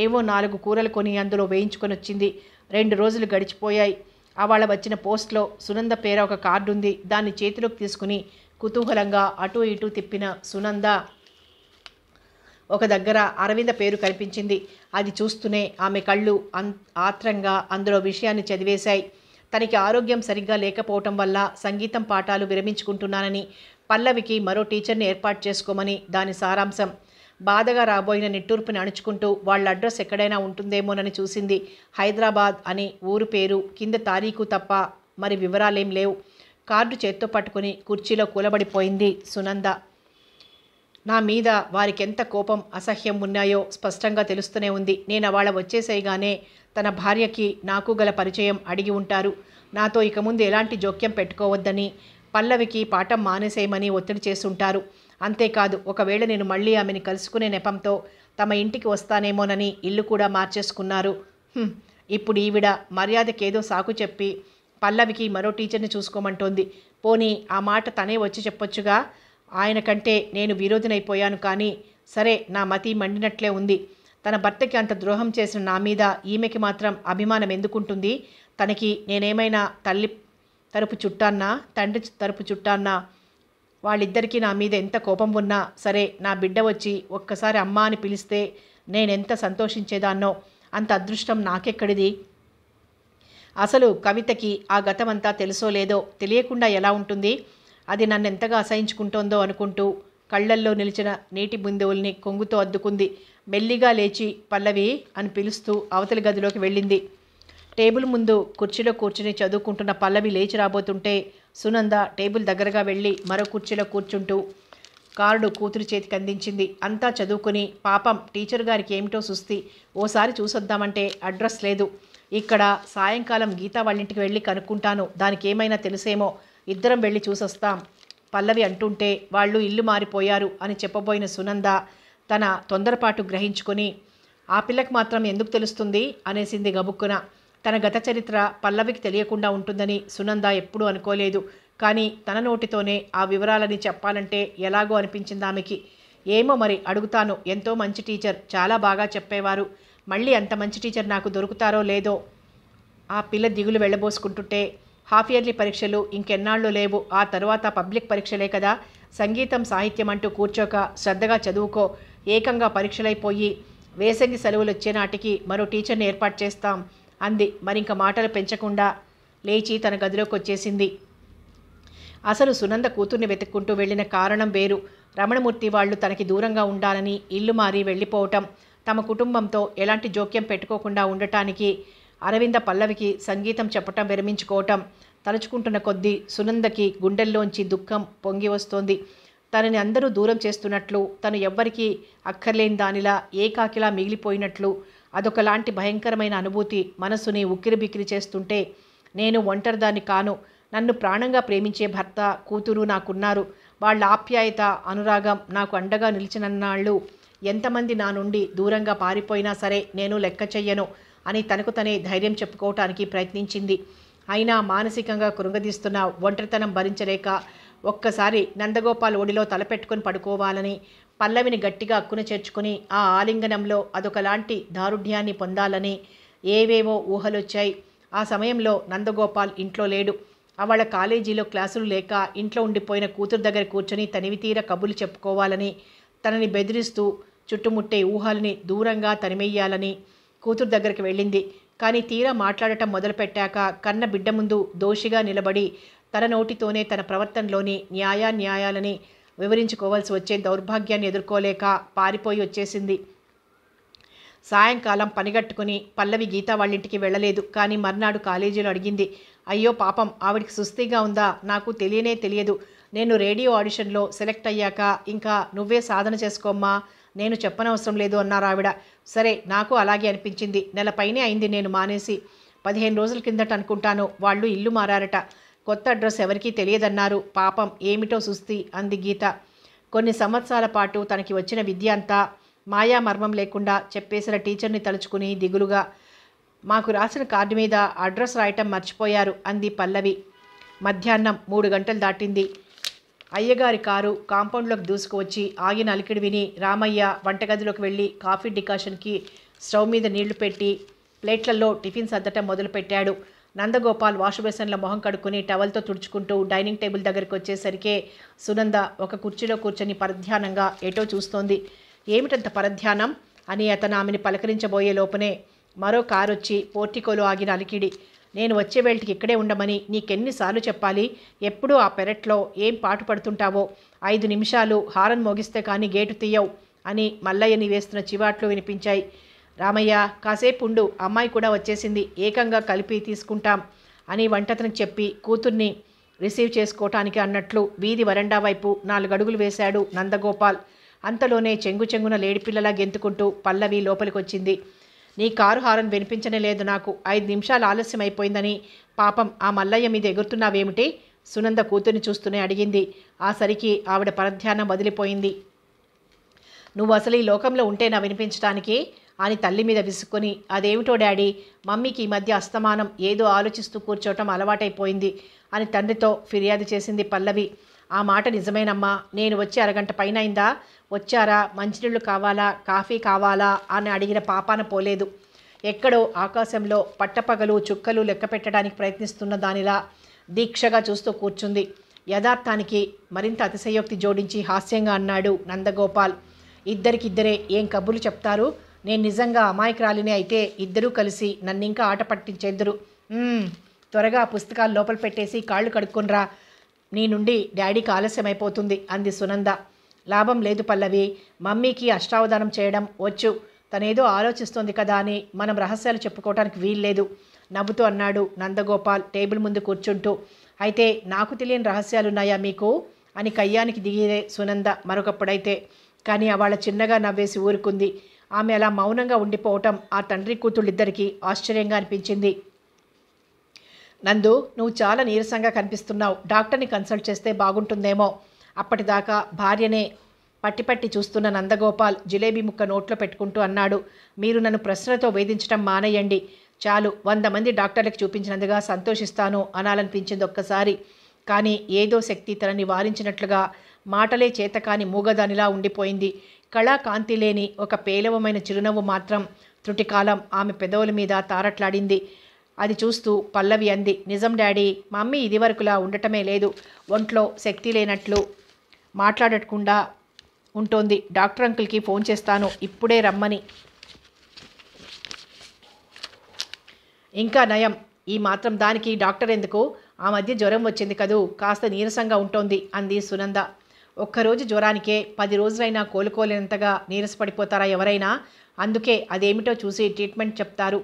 ఏవో 4 కూరలు కొని అందులో వేయించుకొని వచ్చింది. 2 రోజులు గడిచిపోయాయి. అవాళ వచ్చిన పోస్ట్లో సునంద పేర ఒక కార్డు ఉంది. దాన్ని చేతిలోకి తీసుకుని కుతూహలంగా అటూ ఇటూ తిప్పిన సునంద ఒక దగ్గర అరవింద పేరు కనిపించింది. అది చూస్తూనే ఆమె కళ్ళు ఆత్రంగా అందులో విషయాన్ని చదివేశాయి. తనకి ఆరోగ్యం సరిగ్గా లేకపోవటం వల్ల సంగీతం పాఠాలు విరమించుకుంటున్నానని, పల్లవికి మరో టీచర్ని ఏర్పాటు చేసుకోమని దాని సారాంశం. బాధగా రాబోయిన నిట్టూర్పుని అణుచుకుంటూ వాళ్ళ అడ్రస్ ఎక్కడైనా ఉంటుందేమోనని చూసింది. హైదరాబాద్ అని ఊరు పేరు, కింద తారీఖు తప్ప మరి వివరాలేం లేవు. కార్డు చేత్తో పట్టుకుని కుర్చీలో కూలబడిపోయింది సునంద. నా మీద వారికెంత కోపం అసహ్యం ఉన్నాయో స్పష్టంగా తెలుస్తూనే ఉంది. నేను అవాళ వచ్చేసేయగానే తన భార్యకి నాకు గల పరిచయం అడిగి ఉంటారు. నాతో ఇక ముందు ఎలాంటి జోక్యం పెట్టుకోవద్దని, పల్లవికి పాఠం మానేసేయమని ఒత్తిడి చేస్తుంటారు. అంతేకాదు, ఒకవేళ నేను మళ్ళీ ఆమెని కలుసుకునే నెపంతో తమ ఇంటికి వస్తానేమోనని ఇల్లు కూడా మార్చేసుకున్నారు. ఇప్పుడు ఈవిడ మర్యాదకేదో సాకు చెప్పి పల్లవికి మరో టీచర్ని చూసుకోమంటోంది. పోనీ ఆ మాట తనే వచ్చి చెప్పొచ్చుగా. ఆయన కంటే నేను విరోధినైపోయాను. కానీ సరే, నా మతి మండినట్లే ఉంది. తన భర్తకి అంత ద్రోహం చేసిన నా మీద ఈమెకి మాత్రం అభిమానం ఎందుకుంటుంది? తనకి నేనేమైనా తల్లి తరపు చుట్టాన్నా, తండ్రి తరపు చుట్టాన్నా? వాళ్ళిద్దరికీ నా మీద ఎంత కోపం ఉన్నా సరే, నా బిడ్డ వచ్చి ఒక్కసారి అమ్మ అని పిలిస్తే నేనెంత సంతోషించేదాన్నో. అంత అదృష్టం నాకెక్కడిది? అసలు కవితకి ఆ గతమంతా తెలుసో లేదో, తెలియకుండా ఎలా ఉంటుంది? అది నన్నెంతగా అసహించుకుంటోందో అనుకుంటూ కళ్ళల్లో నిలిచిన నీటి బిందువుల్ని కొంగుతో అద్దుకుంది. మెల్లిగా లేచి పల్లవి అని పిలుస్తూ అవతలి గదిలోకి వెళ్ళింది. టేబుల్ ముందు కుర్చీలో కూర్చుని చదువుకుంటున్న పల్లవి లేచి రాబోతుంటే సునంద టేబుల్ దగ్గరగా వెళ్ళి మరో కుర్చీలో కూర్చుంటూ కార్డు కూతురు చేతికి అందించింది. అంతా చదువుకుని పాపం టీచర్ గారికి ఏమిటో సుస్తి. ఓసారి చూసొద్దామంటే అడ్రస్ లేదు. ఇక్కడ సాయంకాలం గీతా వాళ్ళింటికి వెళ్ళి కనుక్కుంటాను, దానికి ఏమైనా తెలిసేమో, ఇద్దరం వెళ్ళి చూసొస్తాం పల్లవి అంటుంటే వాళ్ళు ఇల్లు మారిపోయారు అని చెప్పబోయిన సునంద తన తొందరపాటు గ్రహించుకొని, ఆ పిల్లకి మాత్రం ఎందుకు తెలుస్తుంది అనేసింది గబుక్కున. తన గత చరిత్ర పల్లవికి తెలియకుండా ఉంటుందని సునంద ఎప్పుడూ అనుకోలేదు. కానీ తన నోటితోనే ఆ వివరాలని చెప్పాలంటే ఎలాగో అనిపించింది ఆమెకి. ఏమో మరి, అడుగుతాను. ఎంతో మంచి టీచర్, చాలా బాగా చెప్పేవారు. మళ్ళీ అంత మంచి టీచర్ నాకు దొరుకుతారో లేదో. ఆ పిల్ల దిగులు వెళ్ళబోసుకుంటుంటే, హాఫ్ ఇయర్లీ పరీక్షలు ఇంకెన్నాళ్ళు లేవు, ఆ తర్వాత పబ్లిక్ పరీక్షలే కదా. సంగీతం సాహిత్యం అంటూ కూర్చోక శ్రద్ధగా చదువుకో. ఏకంగా పరీక్షలైపోయి వేసంగి సెలవులు వచ్చే నాటికి మరో టీచర్ని ఏర్పాటు చేస్తాం అంది. మరింక మాటలు పెంచకుండా లేచి తన గదిలోకి వచ్చేసింది. అసలు సునంద కూతుర్ని వెతుక్కుంటూ వెళ్ళిన కారణం వేరు. రమణమూర్తి వాళ్ళు తనకి దూరంగా ఉండాలని ఇల్లు మారి వెళ్ళిపోవటం, తమ కుటుంబంతో ఎలాంటి జోక్యం పెట్టుకోకుండా ఉండటానికి అరవింద పల్లవికి సంగీతం చెప్పటం విరమించుకోవటం తలుచుకుంటున్న కొద్దీ సునందకి గుండెల్లోంచి దుఃఖం పొంగి వస్తోంది. తనని అందరూ దూరం చేస్తున్నట్లు, తను ఎవ్వరికీ అక్కర్లేని దానిలా ఏకాకిలా మిగిలిపోయినట్లు అదొకలాంటి భయంకరమైన అనుభూతి మనసుని ఉక్కిరిబిక్కిరి చేస్తుంటే, నేను ఒంటరిదాన్ని కాను, నన్ను ప్రాణంగా ప్రేమించే భర్త, కూతురు నాకున్నారు. వాళ్ళ ఆప్యాయత, అనురాగం నాకు అండగా నిలిచినన్నాళ్ళు ఎంతమంది నా నుండి దూరంగా పారిపోయినా సరే నేను లెక్క చెయ్యను అని తనకు తనే ధైర్యం చెప్పుకోవటానికి ప్రయత్నించింది. అయినా మానసికంగా కృంగదీస్తున్న ఒంటరితనం భరించలేక ఒక్కసారి నందగోపాల్ ఒడిలో తలపెట్టుకుని పడుకోవాలని, పల్లవిని గట్టిగా అక్కున చేర్చుకుని ఆ ఆలింగనంలో అదొకలాంటి దారుఢ్యాన్ని పొందాలని ఏవేవో ఊహలొచ్చాయి. ఆ సమయంలో నందగోపాల్ ఇంట్లో లేడు. అవళ కాలేజీలో క్లాసులు లేక ఇంట్లో ఉండిపోయిన కూతురు దగ్గర కూర్చొని తనివితీర కబుర్లు చెప్పుకోవాలని, తనని బెదిరిస్తూ చుట్టుముట్టే ఊహల్ని దూరంగా తరిమెయ్యాలని కూతురు దగ్గరికి వెళ్ళింది. కానీ తీరా మాట్లాడటం మొదలుపెట్టాక కన్న బిడ్డ ముందు దోషిగా నిలబడి తన నోటితోనే తన ప్రవర్తనలోని న్యాయాలని వివరించుకోవాల్సి వచ్చే దౌర్భాగ్యాన్ని ఎదుర్కోలేక పారిపోయి వచ్చేసింది. సాయంకాలం పనిగట్టుకుని పల్లవి గీతా వాళ్ళింటికి వెళ్ళలేదు. కానీ మర్నాడు కాలేజీలో అడిగింది. అయ్యో పాపం, ఆవిడికి సుస్థిగా ఉందా? నాకు తెలియనే తెలియదు. నేను రేడియో ఆడిషన్లో సెలెక్ట్ అయ్యాక ఇంకా నువ్వే సాధన చేసుకోమ్మా, నేను చెప్పనవసరం లేదు అన్నారు ఆవిడ. సరే, నాకు అలాగే అనిపించింది. నెల పైనే అయింది నేను మానేసి. 15 రోజుల కిందట అనుకుంటాను వాళ్ళు ఇల్లు మారారట. కొత్త అడ్రస్ ఎవరికీ తెలియదన్నారు. పాపం, ఏమిటో సుస్థి అంది గీత. కొన్ని సంవత్సరాల పాటు తనకి వచ్చిన విద్య అంతా మాయామర్మం లేకుండా చెప్పేసిన టీచర్ని తలుచుకుని దిగులుగా, మాకు రాసిన కార్డు మీద అడ్రస్ రాయటం మర్చిపోయారు అంది పల్లవి. మధ్యాహ్నం 3 గంటలు దాటింది. అయ్యగారి కారు కాంపౌండ్లోకి దూసుకువచ్చి ఆగిన అలికిడి విని రామయ్య వంటగదిలోకి వెళ్ళి కాఫీ డికాషన్కి స్టవ్ మీద నీళ్లు పెట్టి ప్లేట్లలో టిఫిన్ సర్దటం మొదలుపెట్టాడు. నందగోపాల్ వాష్ బేసిన్లో మొహం కడుక్కుని టవల్తో తుడుచుకుంటూ డైనింగ్ టేబుల్ దగ్గరికి వచ్చేసరికే సునంద ఒక కుర్చీలో కూర్చొని పరధ్యానంగా ఎటో చూస్తోంది. ఏమిటంత పరధ్యానం అని అతను ఆమెని పలకరించబోయే లోపనే మరో కారు వచ్చి పోర్టికోలో ఆగిన అలికిడి. నేను వచ్చే వేళటికి ఇక్కడే ఉండమని నీకెన్నిసార్లు చెప్పాలి? ఎప్పుడూ ఆ పెరట్లో ఏం పాటు పడుతుంటావో. 5 నిమిషాలు హారన్ మోగిస్తే కానీ గేటు తీయవు అని మల్లయ్యని వేస్తున్న చివాట్లు వినిపించాయి. రామయ్య, కాసేపు ఉండు, అమ్మాయి కూడా వచ్చేసింది, ఏకంగా కలిపి తీసుకుంటాం అని వంటతనికి చెప్పి కూతుర్ని రిసీవ్ చేసుకోవటానికి అన్నట్లు వీధి వరండా వైపు 4 అడుగులు వేశాడు నందగోపాల్. అంతలోనే చెంగున లేడిపిల్లలా గెంతుకుంటూ పల్లవి లోపలికొచ్చింది. నీ కారు హారన్ వినిపించనే లేదు నాకు. 5 నిమిషాలు ఆలస్యం అయిపోయిందని పాపం ఆ మల్లయ్య మీద ఎగురుతున్నావేమిటి? సునంద కూతుర్ని చూస్తూనే అడిగింది. ఆ సరికి ఆవిడ పరధ్యానం వదిలిపోయింది. నువ్వు అసలు ఈ లోకంలో ఉంటేనా వినిపించడానికి అని తల్లి మీద విసుక్కొని, అదేమిటో డాడీ, మమ్మీకి ఈ మధ్య అస్తమానం ఏదో ఆలోచిస్తూ కూర్చోవటం అలవాటైపోయింది అని తండ్రితో ఫిర్యాదు చేసింది పల్లవి. ఆ మాట నిజమేనమ్మా. నేను వచ్చి అరగంట పైన అయిందా? వచ్చారా, మంచినీళ్ళు కావాలా, కాఫీ కావాలా అని అడిగిన పాపాన పోలేదు. ఎక్కడో ఆకాశంలో పట్టపగలు చుక్కలు లెక్క పెట్టడానికి ప్రయత్నిస్తున్న దానిలా దీక్షగా చూస్తూ కూర్చుంది. యథార్థానికి మరింత అతిశయోక్తి జోడించి హాస్యంగా అన్నాడు నందగోపాల్. ఇద్దరికిద్దరే ఏం కబుర్లు చెప్తారు? నేను నిజంగా అమాయకురాలినే అయితే ఇద్దరూ కలిసి నన్నింకా ఆట పట్టించేద్దరు. త్వరగా ఆ పుస్తకాలు లోపల పెట్టేసి కాళ్ళు కడుక్కొనిరా, నీ నుండి డాడీకి ఆలస్యం అయిపోతుంది అంది సునంద. లాభం లేదు పల్లవి, మమ్మీకి అష్టావధానం చేయడం వచ్చు. తనేదో ఆలోచిస్తోంది కదా అని మనం రహస్యాలు చెప్పుకోవటానికి వీల్లేదు నవ్వుతూ అన్నాడు నందగోపాల్ టేబుల్ ముందు కూర్చుంటూ. అయితే నాకు తెలియని రహస్యాలున్నాయా మీకు అని కయ్యానికి దిగిరే సునంద మరొకప్పుడైతే. కానీ అవళ చిన్నగా నవ్వేసి ఊరుకుంది. ఆమె అలా మౌనంగా ఉండిపోవటం ఆ తండ్రి కూతుళ్ళిద్దరికీ ఆశ్చర్యంగా అనిపించింది. నందు, నువ్వు చాలా నీరసంగా కనిపిస్తున్నావు. డాక్టర్ని కన్సల్ట్ చేస్తే బాగుంటుందేమో. అప్పటిదాకా భార్యనే పట్టి చూస్తున్న నందగోపాల్ జిలేబీ ముక్క నోట్లో పెట్టుకుంటూ అన్నాడు. మీరు నన్ను ప్రశ్నలతో వేధించడం మానేయండి. చాలు, 100 మంది డాక్టర్లకు చూపించినందుగా సంతోషిస్తాను అనాలనిపించింది ఒక్కసారి. కానీ ఏదో శక్తి తనని వారించినట్లుగా మాటలే చేతకాని మూగదానిలా ఉండిపోయింది. కళాకాంతి లేని ఒక పేలవమైన చిరునవ్వు మాత్రం త్రుటికాలం ఆమె పెదవుల మీద తారట్లాడింది. అది చూస్తూ పల్లవి అంది, నిజం డాడీ, మమ్మీ ఇదివరకులా ఉండటమే లేదు. ఒంట్లో శక్తి లేనట్లు మాట్లాడకుండా ఉంటోంది. డాక్టర్ అంకుల్కి ఫోన్ చేస్తాను ఇప్పుడే రమ్మని. ఇంకా నయం, ఈ మాత్రం దానికి డాక్టర్ ఎందుకు? ఆ మధ్య జ్వరం వచ్చింది కదూ, కాస్త నీరసంగా ఉంటోంది అంది సునంద. ఒక్కరోజు జ్వరానికే 10 రోజులైనా కోలుకోలేనంతగా నీరసపడిపోతారా ఎవరైనా? అందుకే అదేమిటో చూసి ట్రీట్మెంట్ చెప్తారు.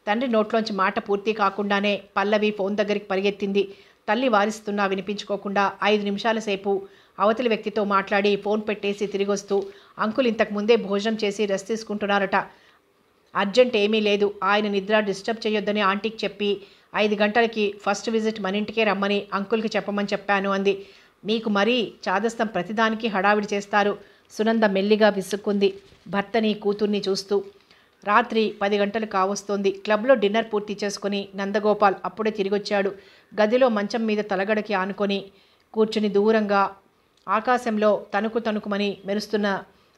తండ్రి నోట్లోంచి మాట పూర్తి కాకుండానే పల్లవి ఫోన్ దగ్గరికి పరిగెత్తింది. తల్లి వారిస్తున్నా వినిపించుకోకుండా 5 నిమిషాల సేపు అవతలి వ్యక్తితో మాట్లాడి ఫోన్ పెట్టేసి తిరిగొస్తూ, అంకుల్ ఇంతకు ముందే భోజనం చేసి రెస్ట్ తీసుకుంటున్నారట. అర్జెంట్ ఏమీ లేదు. ఆయన నిద్ర డిస్టర్బ్ చేయొద్దని ఆంటీకి చెప్పి 5 గంటలకి ఫస్ట్ విజిట్ మన ఇంటికే రమ్మని అంకుల్కి చెప్పమని చెప్పాను అంది. మీకు మరీ చాదస్తం, ప్రతిదానికి హడావిడి చేస్తారు. సునంద మెల్లిగా విసుక్కుంది భర్తని కూతుర్ని చూస్తూ. రాత్రి 10 గంటలు కావస్తోంది. క్లబ్లో డిన్నర్ పూర్తి చేసుకుని నందగోపాల్ అప్పుడే తిరిగొచ్చాడు. గదిలో మంచం మీద తలగడకి ఆనుకొని కూర్చుని దూరంగా ఆకాశంలో తణుకుమని మెరుస్తున్న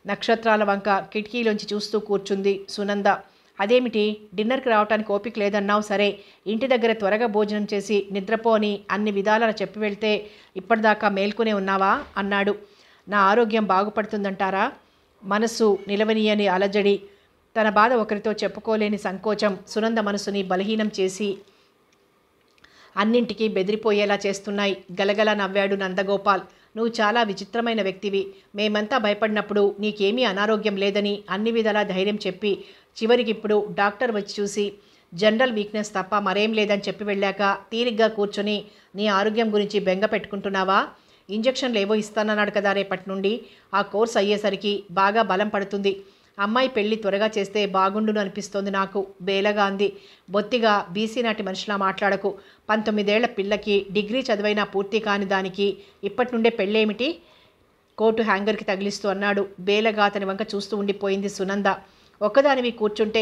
నక్షత్రాల వంక కిటికీలోంచి చూస్తూ కూర్చుంది సునంద. అదేమిటి, డిన్నర్కి రావటానికి ఓపిక లేదన్నావు, సరే ఇంటి దగ్గర త్వరగా భోజనం చేసి నిద్రపోని అన్ని విధాలా చెప్పి వెళ్తే ఇప్పటిదాకా మేల్కొనే ఉన్నావా అన్నాడు. నా ఆరోగ్యం బాగుపడుతుందంటారా? మనసు నిలవనీయని అలజడి, తన బాధ ఒకరితో చెప్పుకోలేని సంకోచం సునంద మనసుని బలహీనం చేసి అన్నింటికీ బెదిరిపోయేలా చేస్తున్నాయి. గలగల నవ్వాడు నందగోపాల్. నువ్వు చాలా విచిత్రమైన వ్యక్తివి. మేమంతా భయపడినప్పుడు నీకేమీ అనారోగ్యం లేదని అన్ని విధాలా ధైర్యం చెప్పి చివరికిప్పుడు డాక్టర్ వచ్చి చూసి జనరల్ వీక్నెస్ తప్ప మరేం లేదని చెప్పి వెళ్ళాక తీరిగ్గా కూర్చొని నీ ఆరోగ్యం గురించి బెంగ పెట్టుకుంటున్నావా? ఇంజెక్షన్లు ఏవో ఇస్తానన్నాడు కదా రేపటి నుండి. ఆ కోర్స్ అయ్యేసరికి బాగా బలం పడుతుంది. అమ్మాయి పెళ్లి త్వరగా చేస్తే బాగుండును అనిపిస్తోంది నాకు బేలగా అంది. బొత్తిగా బీసీ నాటి మనిషిలా మాట్లాడకు. 19 ఏళ్ల పిల్లకి డిగ్రీ చదివైనా పూర్తి కాని దానికి ఇప్పటి నుండే పెళ్ళేమిటి? కోటు హ్యాంగర్కి తగిలిస్తూ అన్నాడు. బేలగా అతని వంక చూస్తూ ఉండిపోయింది సునంద. ఒక్కదానివి కూర్చుంటే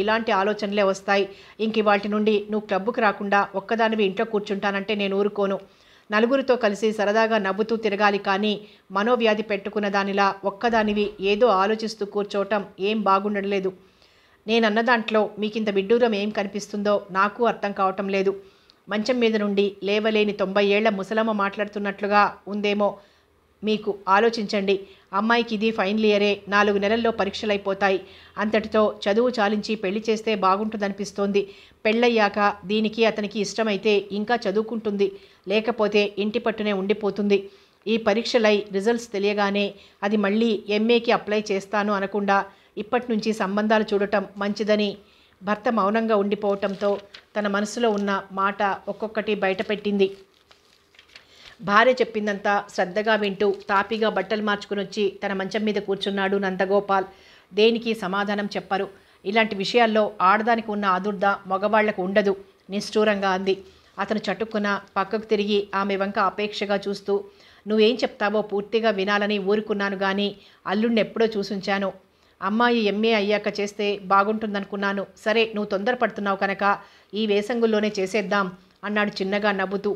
ఇలాంటి ఆలోచనలే వస్తాయి. ఇంక వాటి నుండి నువ్వు క్లబ్కి రాకుండా ఒక్కదానివి ఇంట్లో కూర్చుంటానంటే నేను ఊరుకోను. నలుగురితో కలిసి సరదాగా నవ్వుతూ తిరగాలి, కానీ మనోవ్యాధి పెట్టుకున్న దానిలా ఒక్కదానివి ఏదో ఆలోచిస్తూ కూర్చోవటం ఏం బాగుండలేదు. నేనన్న దాంట్లో మీకింత విడ్డూరం ఏం కనిపిస్తుందో నాకు అర్థం కావటం లేదు. మంచం మీద నుండి లేవలేని 90 ఏళ్ల ముసలమ్మ మాట్లాడుతున్నట్లుగా ఉందేమో మీకు. ఆలోచించండి. అమ్మాయికి ఇది ఫైనల్ ఇయరే. 4 నెలల్లో పరీక్షలైపోతాయి. అంతటితో చదువు చాలించి పెళ్లి చేస్తే బాగుంటుందనిపిస్తోంది. పెళ్ళయ్యాక దీనికి అతనికి ఇష్టమైతే ఇంకా చదువుకుంటుంది, లేకపోతే ఇంటి పట్టునే ఉండిపోతుంది. ఈ పరీక్షలై రిజల్ట్స్ తెలియగానే అది మళ్ళీ ఎంఏకి అప్లై చేస్తాను అనకుండా ఇప్పటి నుంచి సంబంధాలు చూడటం మంచిదని భర్త మౌనంగా ఉండిపోవటంతో తన మనసులో ఉన్న మాట ఒక్కొక్కటి బయటపెట్టింది. భార్య చెప్పిందంతా శ్రద్ధగా వింటూ తాపీగా బట్టలు మార్చుకుని వచ్చి తన మంచం మీద కూర్చున్నాడు నందగోపాల్. దేనికి సమాధానం చెప్పరు. ఇలాంటి విషయాల్లో ఆడదానికి ఉన్న ఆదుర్ద మగవాళ్లకు ఉండదు నిష్ఠూరంగా అంది. అతను చటుక్కున పక్కకు తిరిగి ఆమె వంక అపేక్షగా చూస్తూ, నువ్వేం చెప్తావో పూర్తిగా వినాలని ఊరుకున్నాను కానీ అల్లుడిని ఎప్పుడో చూసుంచాను. అమ్మాయి ఎంఏ అయ్యాక చేస్తే బాగుంటుందనుకున్నాను. సరే, నువ్వు తొందరపడుతున్నావు కనుక ఈ వేసంగుల్లోనే చేసేద్దాం అన్నాడు చిన్నగా నవ్వుతూ.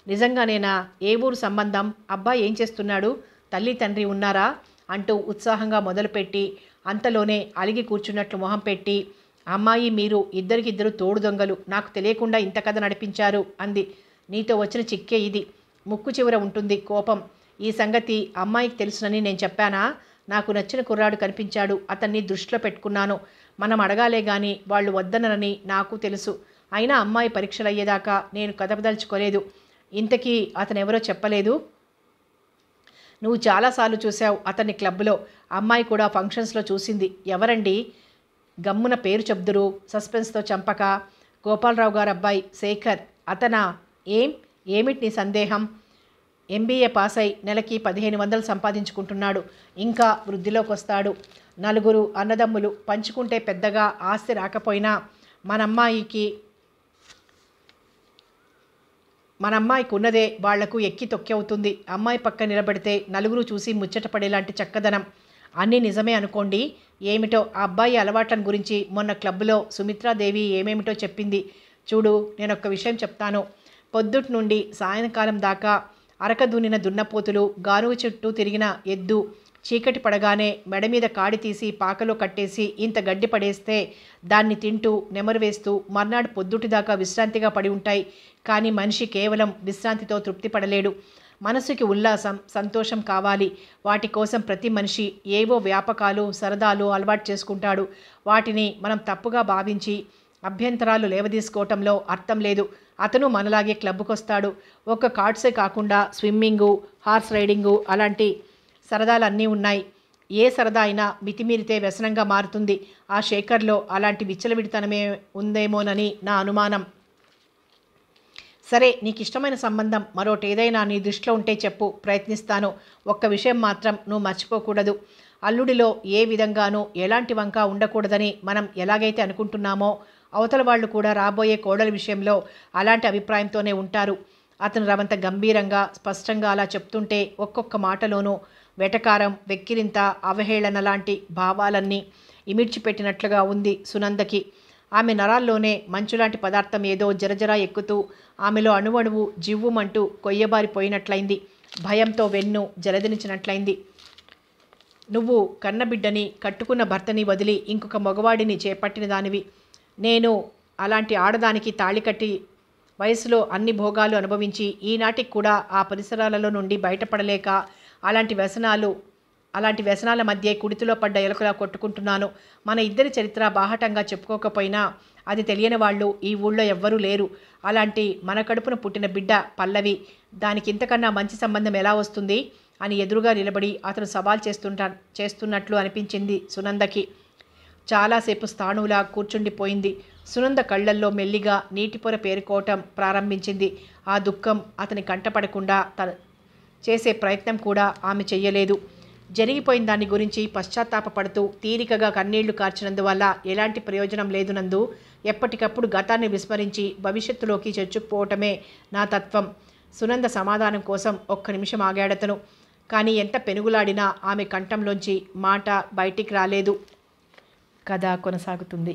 నిజంగానేనా? ఏ ఊరు సంబంధం? అబ్బాయి ఏం చేస్తున్నాడు? తల్లి తండ్రి ఉన్నారా? అంటూ ఉత్సాహంగా మొదలుపెట్టి అంతలోనే అలిగి కూర్చున్నట్లు మొహం పెట్టి, అమ్మాయి మీరు ఇద్దరికిద్దరు తోడు దొంగలు, నాకు తెలియకుండా ఇంత కథ నడిపించారు అంది. నీతో వచ్చిన చిక్కే ఇది. ముక్కు చివర ఉంటుంది కోపం. ఈ సంగతి అమ్మాయికి తెలుసునని నేను చెప్పానా? నాకు నచ్చిన కుర్రాడు కనిపించాడు, అతన్ని దృష్టిలో పెట్టుకున్నాను. మనం అడగాలే గాని వాళ్ళు వద్దనని నాకు తెలుసు. అయినా అమ్మాయి పరీక్షలు అయ్యేదాకా నేను కదపదలుచుకోలేదు. ఇంతకీ అతనెవరో చెప్పలేదు? నువ్వు చాలాసార్లు చూసావు అతన్ని క్లబ్లో. అమ్మాయి కూడా ఫంక్షన్స్లో చూసింది. ఎవరండి? గమ్మున పేరు చెప్దురు సస్పెన్స్తో చంపక. గోపాలరావు గారు అబ్బాయి శేఖర్. అతనా? ఏమిటి నీ సందేహం? ఎంబీఏ పాస్ అయి నెలకి 1500 సంపాదించుకుంటున్నాడు. ఇంకా వృద్ధిలోకి వస్తాడు. 4 అన్నదమ్ములు. పంచుకుంటే పెద్దగా ఆస్తి రాకపోయినా మన అమ్మాయికి ఉన్నదే వాళ్లకు ఎక్కి తొక్కి అవుతుంది. అమ్మాయి పక్క నిలబడితే నలుగురు చూసి ముచ్చటపడేలాంటి చక్కదనం. అన్నీ నిజమే అనుకోండి. ఏమిటో ఆ అబ్బాయి అలవాట్లను గురించి మొన్న క్లబ్లో సుమిత్రాదేవి ఏమేమిటో చెప్పింది. చూడు, నేనొక్క విషయం చెప్తాను. పొద్దుటి నుండి సాయంకాలం దాకా అరక దున్నిన దున్నపోతులు, గానుగ చుట్టూ తిరిగిన ఎద్దు, చీకటి పడగానే మెడ మీద కాడి తీసి పాకలో కట్టేసి ఇంత గడ్డి పడేస్తే దాన్ని తింటూ నెమరు వేస్తూ మర్నాడు పొద్దుటిదాకా విశ్రాంతిగా పడి ఉంటాయి. కానీ మనిషి కేవలం విశ్రాంతితో తృప్తి పడలేడు. మనసుకి ఉల్లాసం, సంతోషం కావాలి. వాటి కోసం ప్రతి మనిషి ఏవో వ్యాపకాలు, సరదాలు అలవాటు చేసుకుంటాడు. వాటిని మనం తప్పుగా భావించి అభ్యంతరాలు లేవదీసుకోవటంలో అర్థం లేదు. అతను మనలాగే క్లబ్కొస్తాడు. ఒక్క కార్డ్సే కాకుండా స్విమ్మింగు, హార్స్ రైడింగు అలాంటి సరదాలన్నీ ఉన్నాయి. ఏ సరదా అయినా మితిమీరితే వ్యసనంగా మారుతుంది. ఆ శేఖర్లో అలాంటి విచ్చలవిడితనమే ఉందేమోనని నా అనుమానం. సరే, నీకు ఇష్టమైన సంబంధం మరోటేదైనా నీ దృష్టిలో ఉంటే చెప్పు, ప్రయత్నిస్తాను. ఒక్క విషయం మాత్రం నువ్వు మర్చిపోకూడదు. అల్లుడిలో ఏ విధంగానూ ఎలాంటి వంక ఉండకూడదని మనం ఎలాగైతే అనుకుంటున్నామో అవతల వాళ్ళు కూడా రాబోయే కోడల విషయంలో అలాంటి అభిప్రాయంతోనే ఉంటారు. అతను రవంత గంభీరంగా స్పష్టంగా అలా చెప్తుంటే ఒక్కొక్క మాటలోనూ వెటకారం, వెక్కిరింత, అవహేళన లాంటి భావాలన్నీ ఇమిడ్చిపెట్టినట్లుగా ఉంది సునందకి. ఆమె నరాల్లోనే మంచులాంటి పదార్థం ఏదో జరజరా ఎక్కుతూ ఆమెలో అణువణువు జివ్వుమంటూ కొయ్యబారిపోయినట్లయింది. భయంతో వెన్ను జలదించినట్లయింది. నువ్వు కన్నబిడ్డని, కట్టుకున్న భర్తని వదిలి ఇంకొక మగవాడిని చేపట్టిన దానివి. నేను అలాంటి ఆడదానికి తాళి కట్టి వయసులో అన్ని భోగాలు అనుభవించి ఈనాటికి కూడా ఆ పరిసరాలలో నుండి బయటపడలేక అలాంటి వ్యసనాల మధ్య కుడితిలో పడ్డ ఎలుకలా కొట్టుకుంటున్నాను. మన ఇద్దరి చరిత్ర బాహటంగా చెప్పుకోకపోయినా అది తెలియని వాళ్ళు ఈ ఊళ్ళో ఎవ్వరూ లేరు. అలాంటి మన కడుపున పుట్టిన బిడ్డ పల్లవి. దానికి ఇంతకన్నా మంచి సంబంధం ఎలా వస్తుంది అని ఎదురుగా నిలబడి అతను సవాల్ చేస్తున్నట్లు అనిపించింది సునందకి. చాలాసేపు స్థాణువులా కూర్చుండిపోయింది. సునంద కళ్ళల్లో మెల్లిగా నీటిపొర పేరుకోవటం ప్రారంభించింది. ఆ దుఃఖం అతని కంటపడకుండా చేసే ప్రయత్నం కూడా ఆమె చెయ్యలేదు. జరిగిపోయిన దాని గురించి పశ్చాత్తాపపడుతూ తీరికగా కన్నీళ్లు కార్చినందువల్ల ఎలాంటి ప్రయోజనం లేదు నందు. ఎప్పటికప్పుడు గతాన్ని విస్మరించి భవిష్యత్తులోకి చొచ్చుకుపోవటమే నా తత్వం. సునంద సమాధానం కోసం ఒక్క నిమిషం ఆగాడతను. కానీ ఎంత పెనుగులాడినా ఆమె కంఠంలోంచి మాట బయటికి రాలేదు. కథ కొనసాగుతుంది.